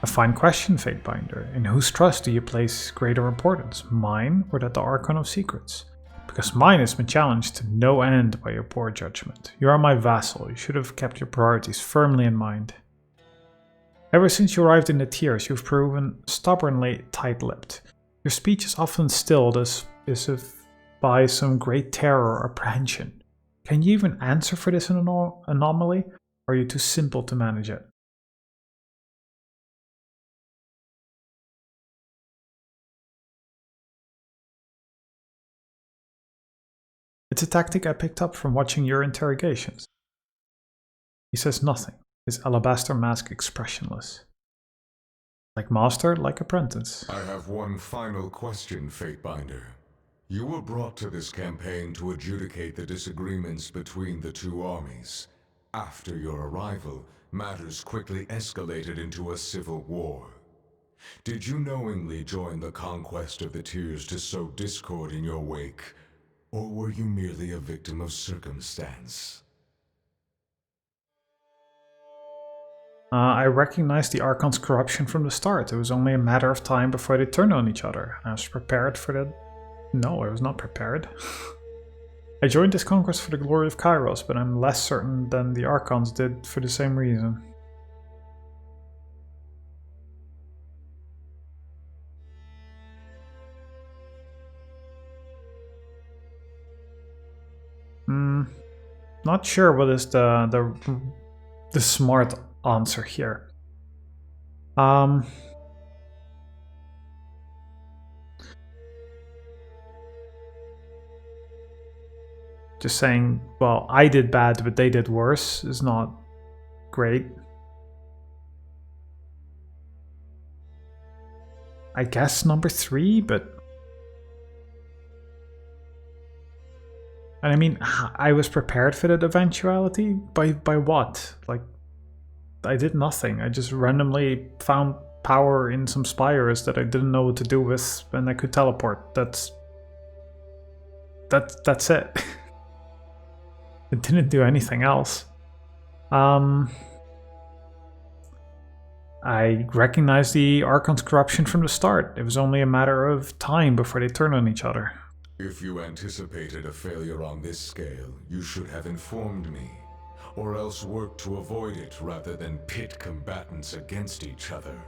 A fine question, Fatebinder. In whose trust do you place greater importance? Mine or that the Archon of Secrets? Because mine has been challenged to no end by your poor judgment. You are my vassal, you should have kept your priorities firmly in mind. Ever since you arrived in the tiers, you've proven stubbornly tight-lipped. Your speech is often stilled as if by some great terror or apprehension. Can you even answer for this anomaly, or are you too simple to manage it? It's a tactic I picked up from watching your interrogations. He says nothing, his alabaster mask expressionless. Like master, like apprentice. I have one final question, Fatebinder. You were brought to this campaign to adjudicate the disagreements between the two armies. After your arrival, matters quickly escalated into a civil war. Did you knowingly join the conquest of the tiers to sow discord in your wake? Or were you merely a victim of circumstance? I recognized the Archon's corruption from the start. It was only a matter of time before they turned on each other. I was prepared for that. No, I was not prepared. I joined this conquest for the glory of Kairos, but I'm less certain than the Archons did for the same reason. Not sure what is the smart answer here. Just saying, well, I did bad, but they did worse is not great. I guess number 3, but... And I mean, I was prepared for that eventuality? By what? Like, I did nothing. I just randomly found power in some spires that I didn't know what to do with, and I could teleport. That's it. It didn't do anything else. I recognized the Archon's corruption from the start. It was only a matter of time before they turned on each other. If you anticipated a failure on this scale, you should have informed me, or else worked to avoid it rather than pit combatants against each other.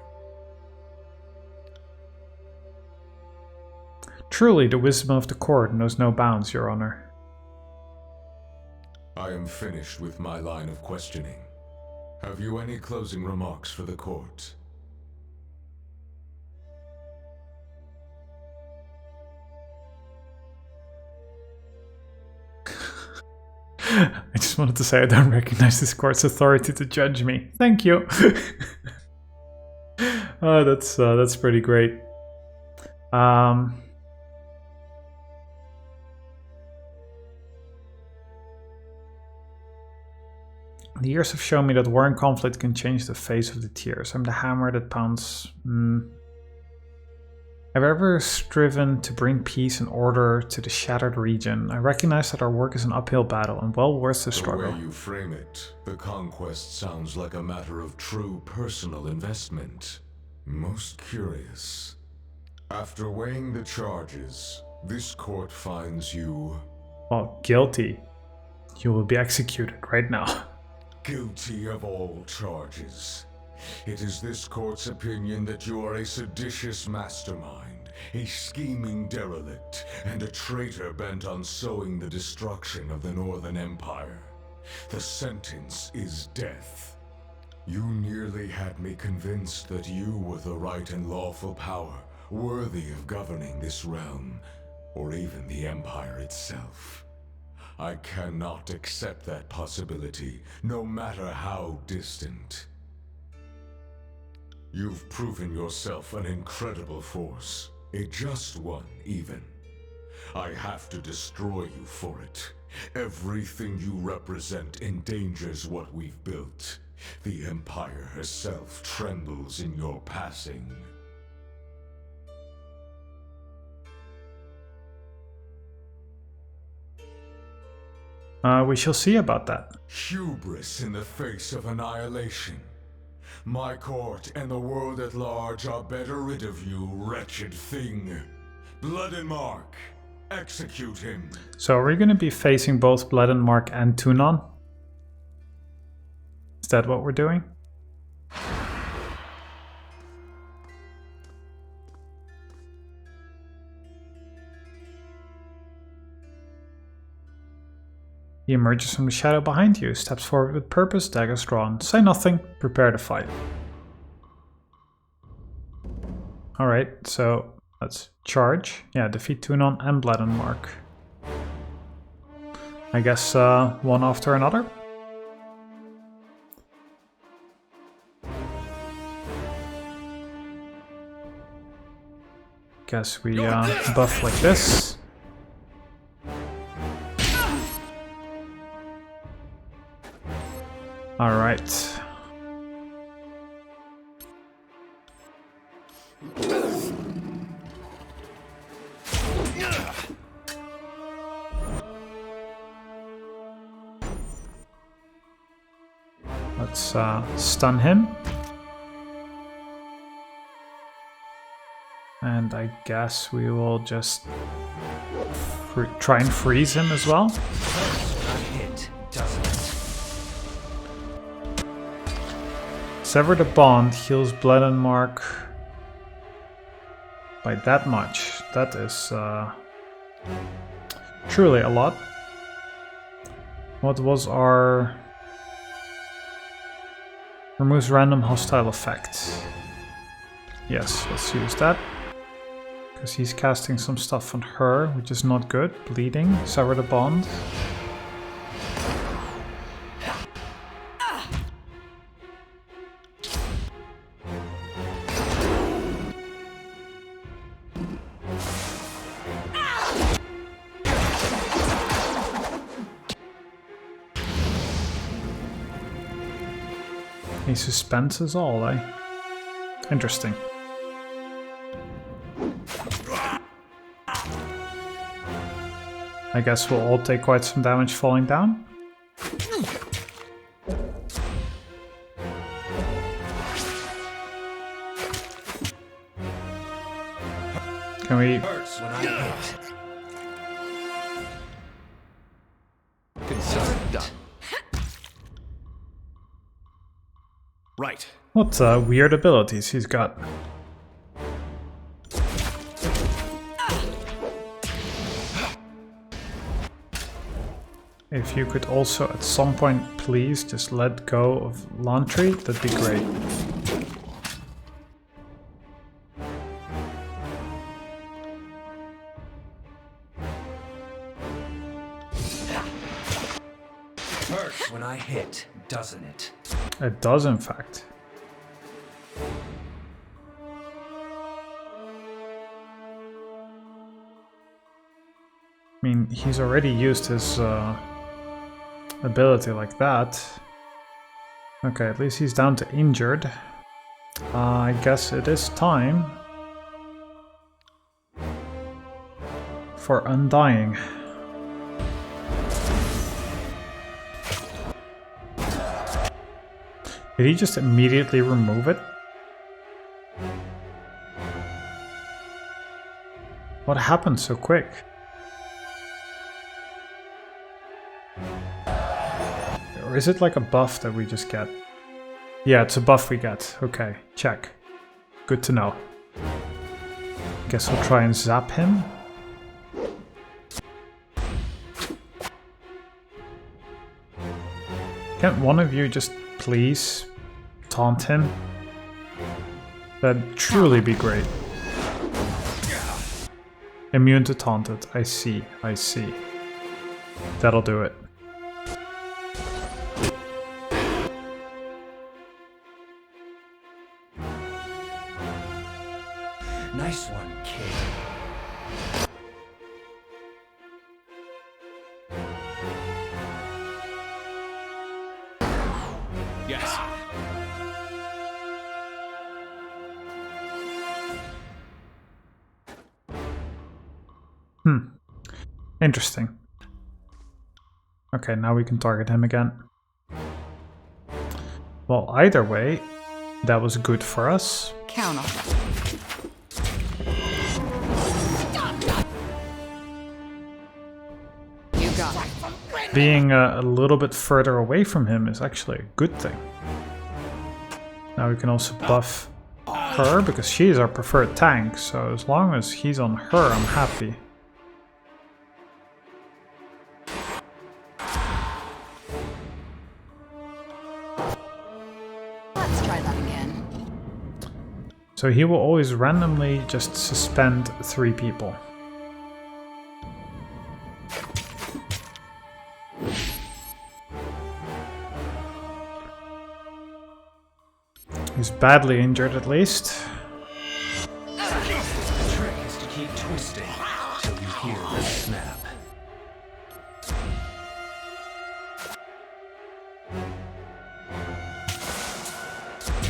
Truly, the wisdom of the court knows no bounds, Your Honor. I am finished with my line of questioning. Have you any closing remarks for the court? I just wanted to say I don't recognize this court's authority to judge me. Thank you. Oh, that's pretty great. The years have shown me that war and conflict can change the face of the tears. I'm the hammer that pounds. I've ever striven to bring peace and order to the shattered region. I recognize that our work is an uphill battle and well worth the struggle. The way you frame it, the conquest sounds like a matter of true personal investment. Most curious. After weighing the charges, this court finds you... well, guilty. You will be executed right now. Guilty of all charges. It is this court's opinion that you are a seditious mastermind, a scheming derelict, and a traitor bent on sowing the destruction of the Northern Empire. The sentence is death. You nearly had me convinced that you were the right and lawful power, worthy of governing this realm, or even the Empire itself. I cannot accept that possibility, no matter how distant. You've proven yourself an incredible force, a just one even. I have to destroy you for it. Everything you represent endangers what we've built. The Empire herself trembles in your passing. We shall see about that. Hubris in the face of annihilation. My court and the world at large are better rid of you, wretched thing. Blood and Mark, execute him. So are we going to be facing both Blood and Mark and Tunon? Is that what we're doing? He emerges from the shadow behind you, steps forward with purpose, daggers drawn. Say nothing, prepare to fight. Alright, so let's charge. Yeah, defeat Tunon and Blood and Mark. I guess one after another. Guess we buff like this. All right. Let's stun him. And I guess we will just try and freeze him as well. Hit, doesn't it? Sever the bond, heals Blood and Mark by that much. That is truly a lot. What was our... removes random hostile effect. Yes, let's use that. Because he's casting some stuff on her, which is not good. Bleeding, sever the bond. He suspenses all, eh? Interesting. I guess we'll all take quite some damage falling down. Can we... Hurts when I hit. Consider done. Right. What weird abilities he's got. If you could also at some point please just let go of Lantry, that'd be great. dry hit, doesn't it? It does, in fact. I mean, he's already used his ability like that. Okay, at least he's down to injured. I guess it is time for Undying. Did he just immediately remove it? What happened so quick? Or is it like a buff that we just get? Yeah, it's a buff we get. Okay, check. Good to know. Guess we'll try and zap him. Can't one of you just please taunt him? That'd truly be great. Immune to taunted. I see, I see. That'll do it. Nice one, kid. Yes. Interesting. Okay, now we can target him again. Well, either way, that was good for us. Count on it. You got it. Being a little bit further away from him is actually a good thing. Now we can also buff her, because she is our preferred tank, so as long as he's on her, I'm happy. Let's try that again. So he will always randomly just suspend 3 people. He's badly injured at least. The trick is to keep twisting till you hear the snap.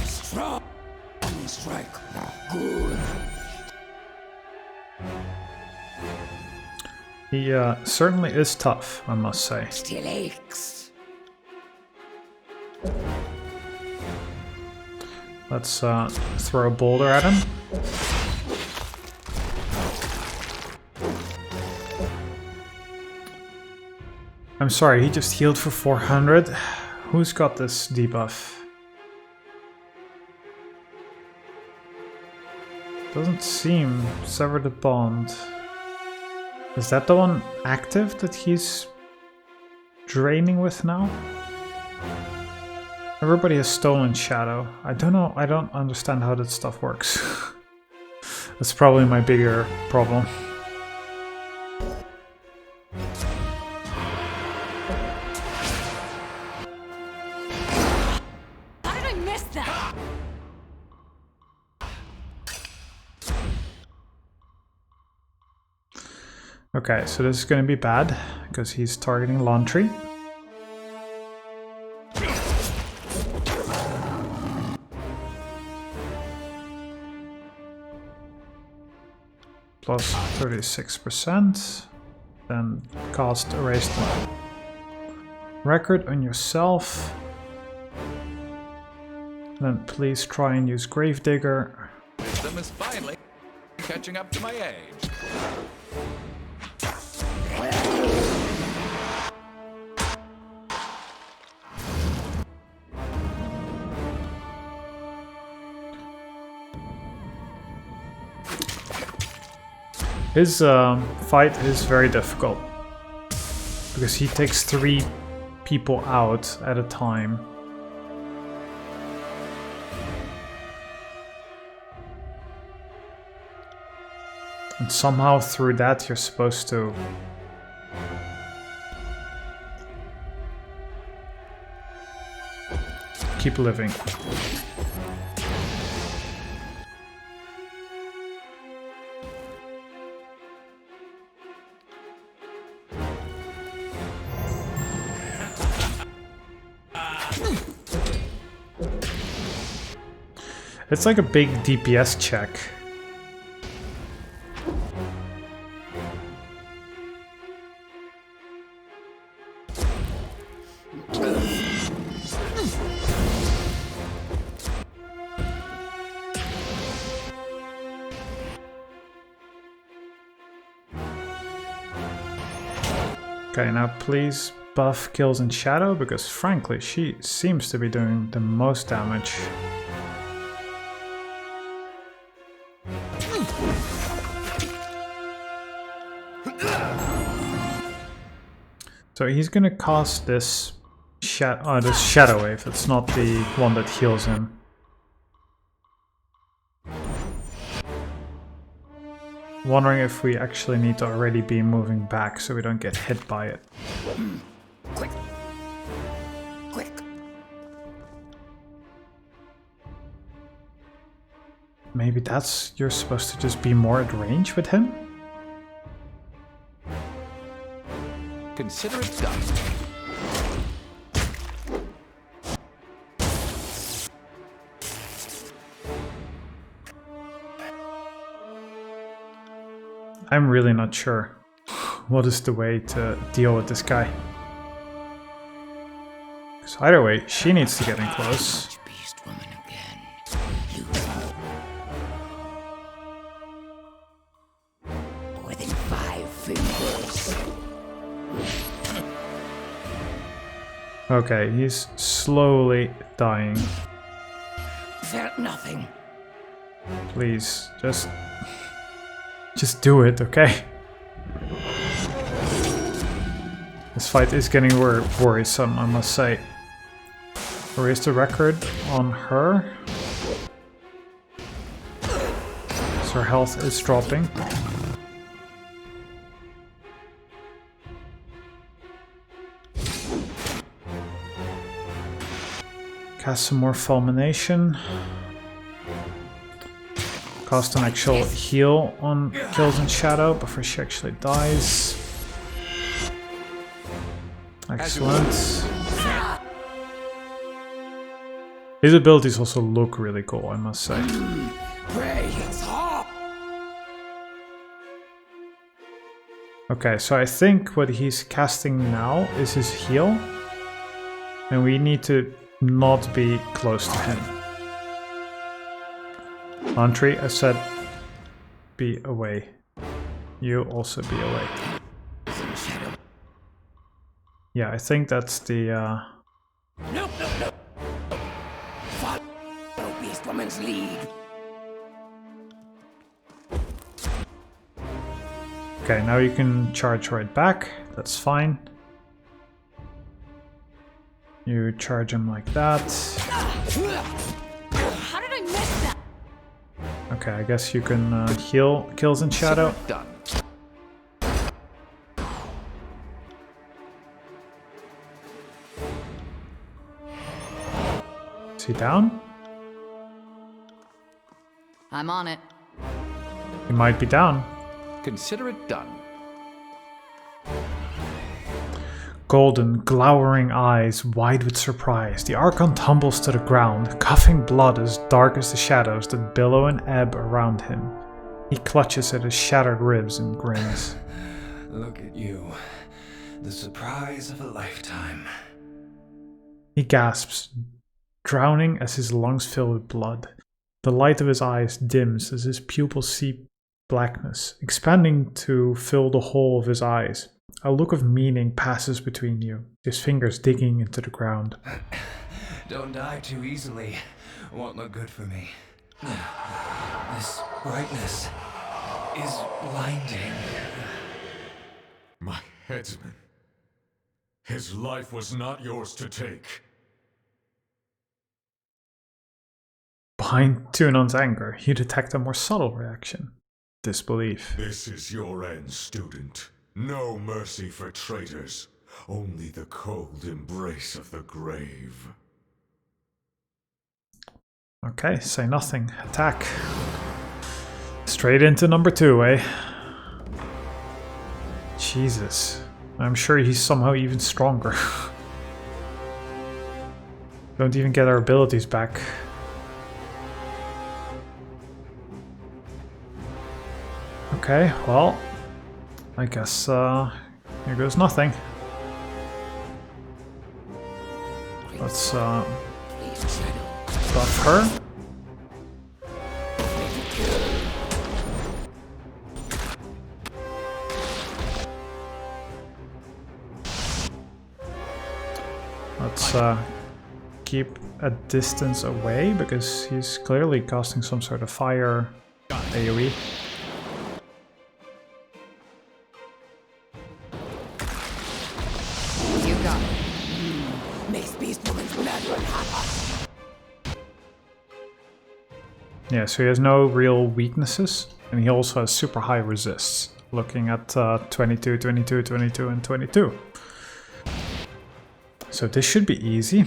Strong strike. Good. He certainly is tough, I must say. Still aches. Let's throw a boulder at him. I'm sorry, he just healed for 400. Who's got this debuff? Doesn't seem. Sever the bond. Is that the one active that he's draining with now? Everybody has stolen shadow. I don't know, I don't understand how that stuff works. That's probably my bigger problem. How did I miss that? Okay, so this is going to be bad, because he's targeting Laundry. Plus 36%. Then cast Erase the record on yourself. Then please try and use Gravedigger. Wisdom is finally catching up to my age. His fight is very difficult, because he takes 3 people out at a time. And somehow through that you're supposed to keep living. It's like a big DPS check. Okay, now please buff kills in shadow, because frankly, she seems to be doing the most damage. So he's gonna cast this shadow wave. It's not the one that heals him. Wondering if we actually need to already be moving back so we don't get hit by it. Quick. Quick. Maybe that's... you're supposed to just be more at range with him? Consider it done. I'm really not sure what is the way to deal with this guy. So either way, she needs to get in close. Beast woman again. You. Within 5 fingers. Okay, he's slowly dying. Felt nothing. Please, just do it, okay? This fight is getting worrisome, I must say. Where's the record on her? So her health is dropping. Cast some more fulmination. Cast an actual heal on kills in shadow before she actually dies. Excellent. His abilities also look really cool, I must say. Pray, it's hot. Okay, so I think what he's casting now is his heal. And we need to not be close to him. Lantry, I said be away. You also be away. Yeah, I think that's the No. Follow Beast Woman's lead. Okay, now you can charge right back. That's fine. You charge him like that. How did I miss that? Okay, I guess you can heal kills in shadow. Done. Is he down? I'm on it. He might be down. Consider it done. Golden, glowering eyes, wide with surprise, the Archon tumbles to the ground, coughing blood as dark as the shadows that billow and ebb around him. He clutches at his shattered ribs and grins. Look at you. The surprise of a lifetime. He gasps, drowning as his lungs fill with blood. The light of his eyes dims as his pupils see blackness, expanding to fill the whole of his eyes. A look of meaning passes between you, his fingers digging into the ground. Don't die too easily. Won't look good for me. This brightness is blinding. My headsman. His life was not yours to take. Behind Tunon's anger, you detect a more subtle reaction. Disbelief. This is your end, student. No mercy for traitors. Only the cold embrace of the grave. Okay, say nothing. Attack. Straight into number 2, eh? Jesus. I'm sure he's somehow even stronger. Don't even get our abilities back. Okay, well, I guess here goes nothing. Let's buff her. Let's keep a distance away because he's clearly casting some sort of fire AoE. You got it. Makes Beast Woman's mad and hot. Yeah, so he has no real weaknesses, and he also has super high resists, looking at 22, 22, 22, and 22. So this should be easy.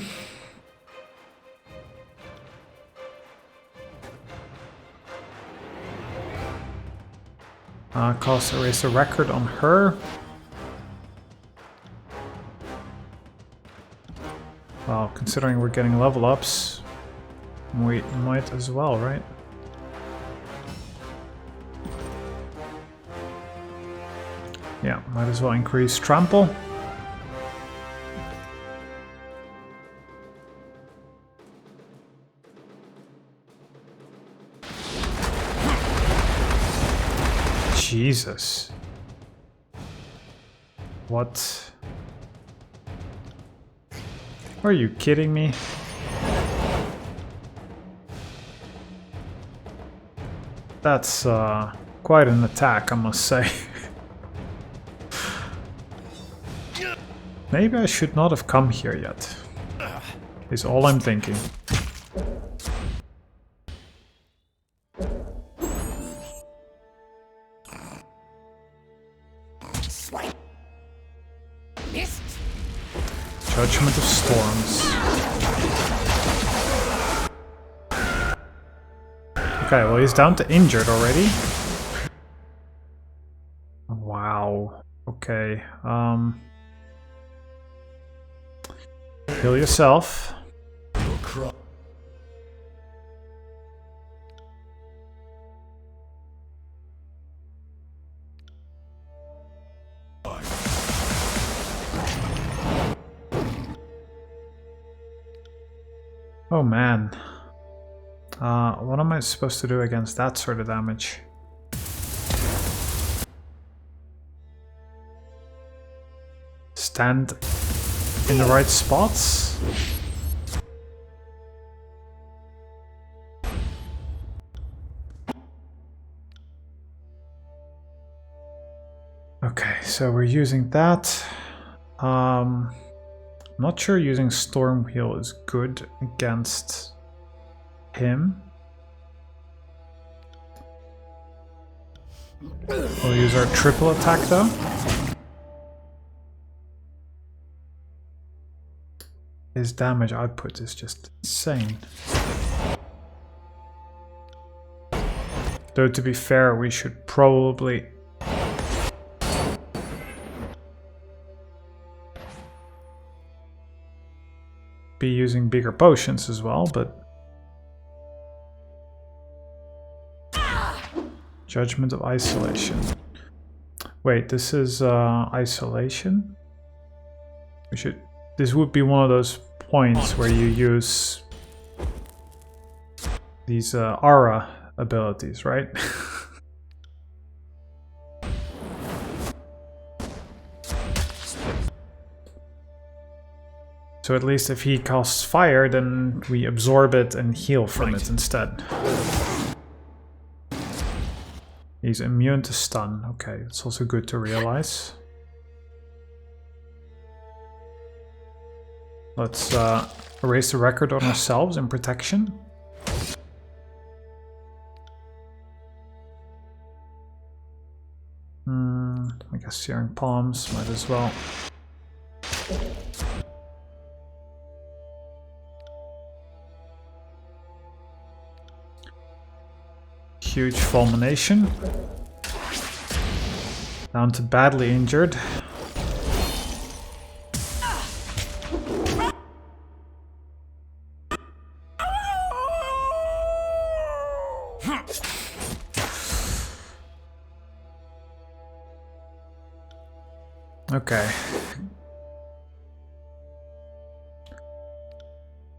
Cast erase a record on her. Well, considering we're getting level ups, we might as well, right? Yeah, might as well increase trample. Jesus. What? Are you kidding me? That's quite an attack, I must say. Maybe I should not have come here yet, is all I'm thinking. Missed. Judgment of Storms. Okay, well he's down to injured already. Wow. Okay. Heal yourself. Oh man. What am I supposed to do against that sort of damage? Stand in the right spots? Okay, so we're using that. Not sure using Storm Wheel is good against him. We'll use our triple attack though. His damage output is just insane. Though to be fair, we should probably be using bigger potions as well, but Judgment of Isolation. Wait, this is isolation? We should. This would be one of those points where you use these aura abilities, right? So at least if he casts fire, then we absorb it and heal from it instead. He's immune to stun. Okay, it's also good to realize. Let's erase the record on ourselves in protection. I guess Searing Palms might as well. Huge fulmination. Down to badly injured. Okay.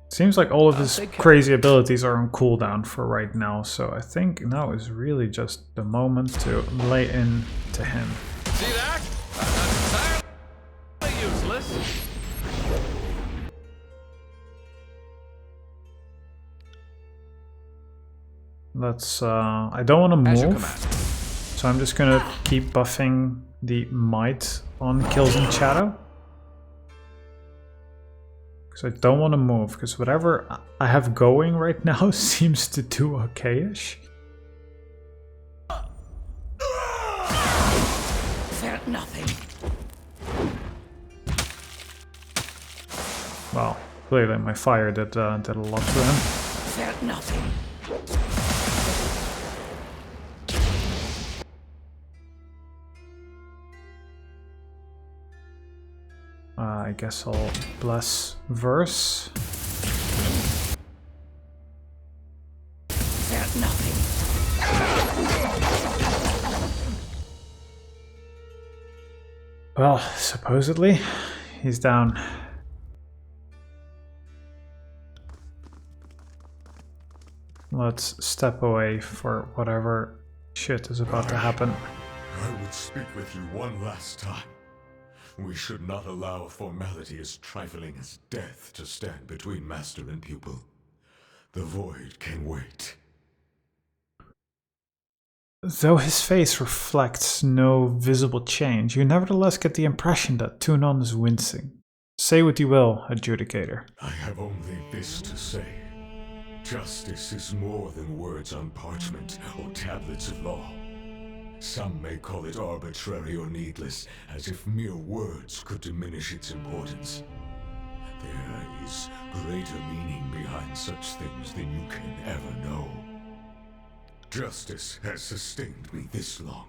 Seems like all of his crazy abilities are on cooldown for right now, so I think now is really just the moment to lay in to him. See that? I'm entirely useless. Let's, I don't want to move, so I'm just gonna keep buffing the might on kills in shadow. Because I don't want to move, because whatever I have going right now seems to do okay-ish. Felt nothing. Well, clearly my fire did a lot to him. Felt nothing. I guess I'll bless verse. Felt nothing. Well, supposedly he's down. Let's step away for whatever shit is about to happen. I would speak with you one last time. We should not allow a formality as trifling as death to stand between master and pupil. The void can wait. Though his face reflects no visible change, you nevertheless get the impression that Tunon is wincing. Say what you will, Adjudicator. I have only this to say. Justice is more than words on parchment or tablets of law. Some may call it arbitrary or needless, as if mere words could diminish its importance. There is greater meaning behind such things than you can ever know. Justice has sustained me this long.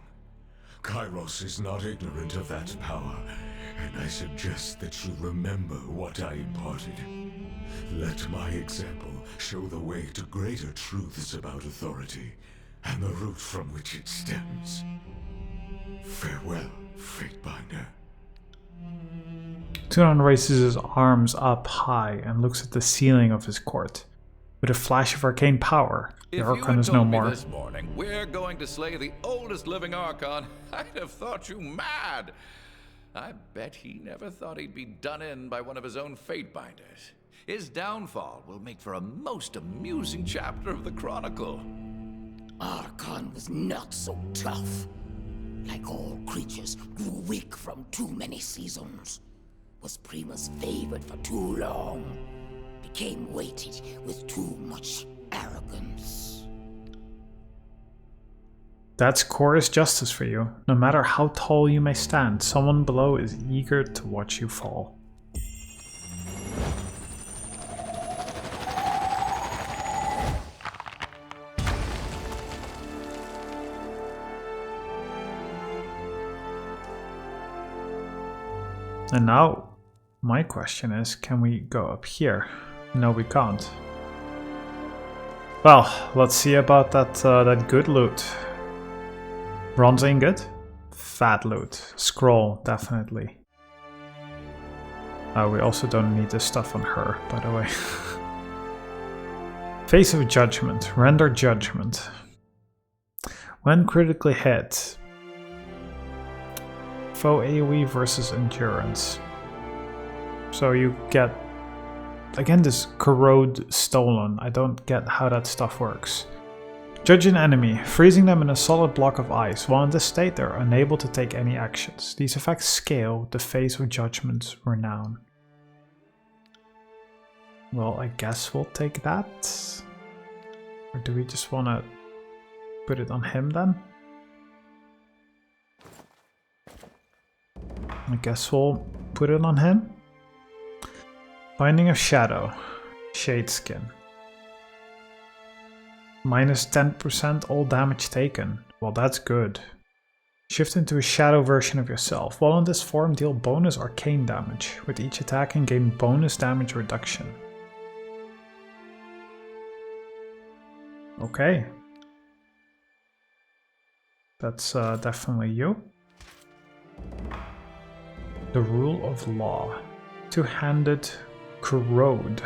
Kairos is not ignorant of that power, and I suggest that you remember what I imparted. Let my example show the way to greater truths about authority, and the root from which it stems. Farewell, Fatebinder. Tunon raises his arms up high and looks at the ceiling of his court. With a flash of arcane power, the Archon is no more. This morning we're going to slay the oldest living Archon, I'd have thought you mad. I bet he never thought he'd be done in by one of his own Fatebinders. His downfall will make for a most amusing chapter of the Chronicle. Archon was not so tough. Like all creatures, grew weak from too many seasons. Was Primus favored for too long. Became weighted with too much arrogance. That's chorus justice for you. No matter how tall you may stand, someone below is eager to watch you fall. And now, my question is, can we go up here? No, we can't. Well, let's see about that good loot. Bronze ingot? Fat loot. Scroll, definitely. We also don't need this stuff on her, by the way. Face of Judgment. Render Judgment. When critically hit, foe AoE versus endurance. So you get, again, this corrode stolen. I don't get how that stuff works. Judge an enemy, freezing them in a solid block of ice. While in this state, they're unable to take any actions. These effects scale with the Face of Judgment's renown. Well, I guess we'll take that. Or do we just want to put it on him then? I guess we'll put it on him. Binding of Shadow. Shade Skin. Minus 10% all damage taken. Well, that's good. Shift into a shadow version of yourself. While in this form, deal bonus arcane damage. With each attack and gain bonus damage reduction. Okay. That's definitely you. The Rule of Law. Two-handed Corrode.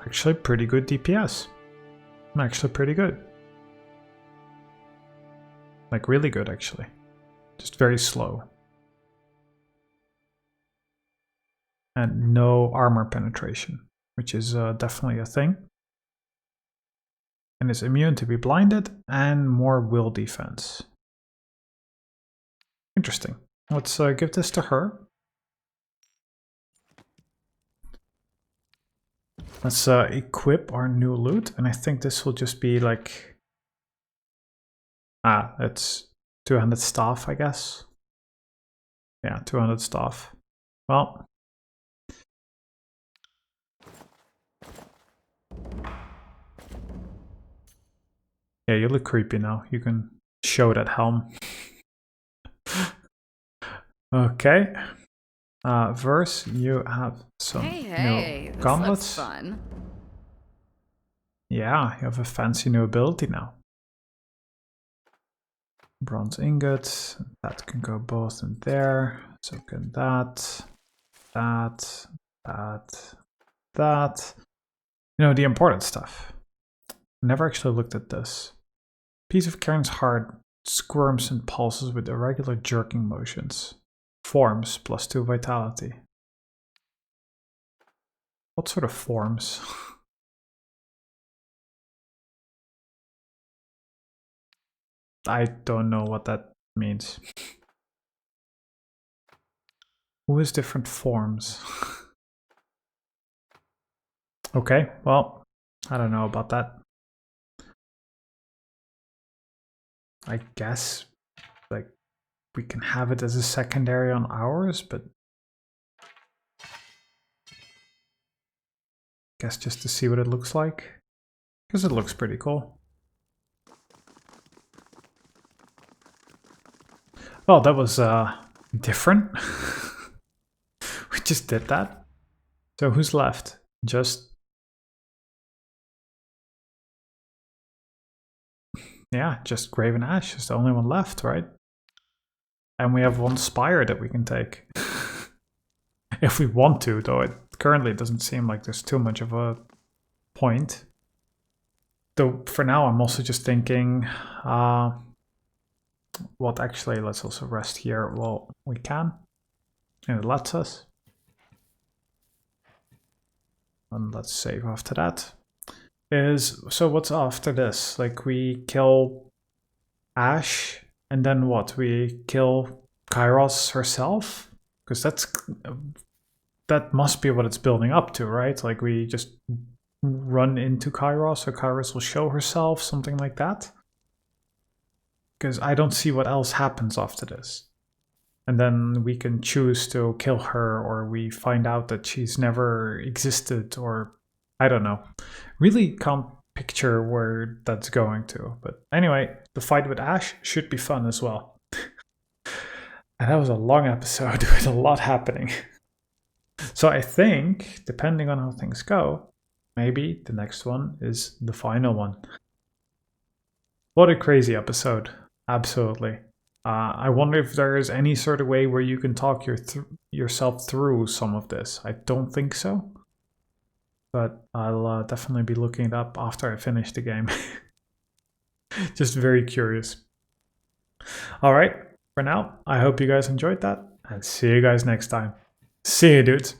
Actually pretty good DPS. Actually pretty good. Like really good actually. Just very slow. And no armor penetration, which is definitely a thing. And is immune to be blinded and more will defense. Interesting. Let's give this to her. Let's equip our new loot, and I think this will just be like... it's 200 staff, I guess. Yeah, 200 staff. Well... yeah, you look creepy now. You can show that helm. Okay. Verse, you have some Hey, new this gauntlets. looks fun. Yeah, you have a fancy new ability now. Bronze ingots. That can go both in there. So can that. That. You know, the important stuff. Never actually looked at this. Piece of Karen's heart squirms and pulses with irregular jerking motions. Forms +2 vitality. What sort of forms? I don't know what that means. Who has different forms? Okay, well, I don't know about that. I guess, like, we can have it as a secondary on ours, but... guess just to see what it looks like. Because it looks pretty cool. Well, that was different. We just did that. So who's left? Just... yeah, just Graven Ash is the only one left, right? And we have one Spire that we can take. If we want to, though it currently doesn't seem like there's too much of a point. Though for now I'm also just thinking, what actually, let's also rest here. Well, we can. And it lets us. And let's save after that. So what's after this? Like we kill Ash and then what? We kill Kairos herself? Because that must be what it's building up to, right? Like we just run into Kairos, or Kairos will show herself, something like that. Because I don't see what else happens after this. And then we can choose to kill her, or we find out that she's never existed, or I don't know. Really can't picture where that's going to. But anyway, the fight with Ash should be fun as well. And that was a long episode with a lot happening. So I think, depending on how things go, maybe the next one is the final one. What a crazy episode. Absolutely. I wonder if there is any sort of way where you can talk yourself through some of this. I don't think so. But I'll definitely be looking it up after I finish the game. Just very curious. Alright, for now, I hope you guys enjoyed that. And see you guys next time. See you, dudes.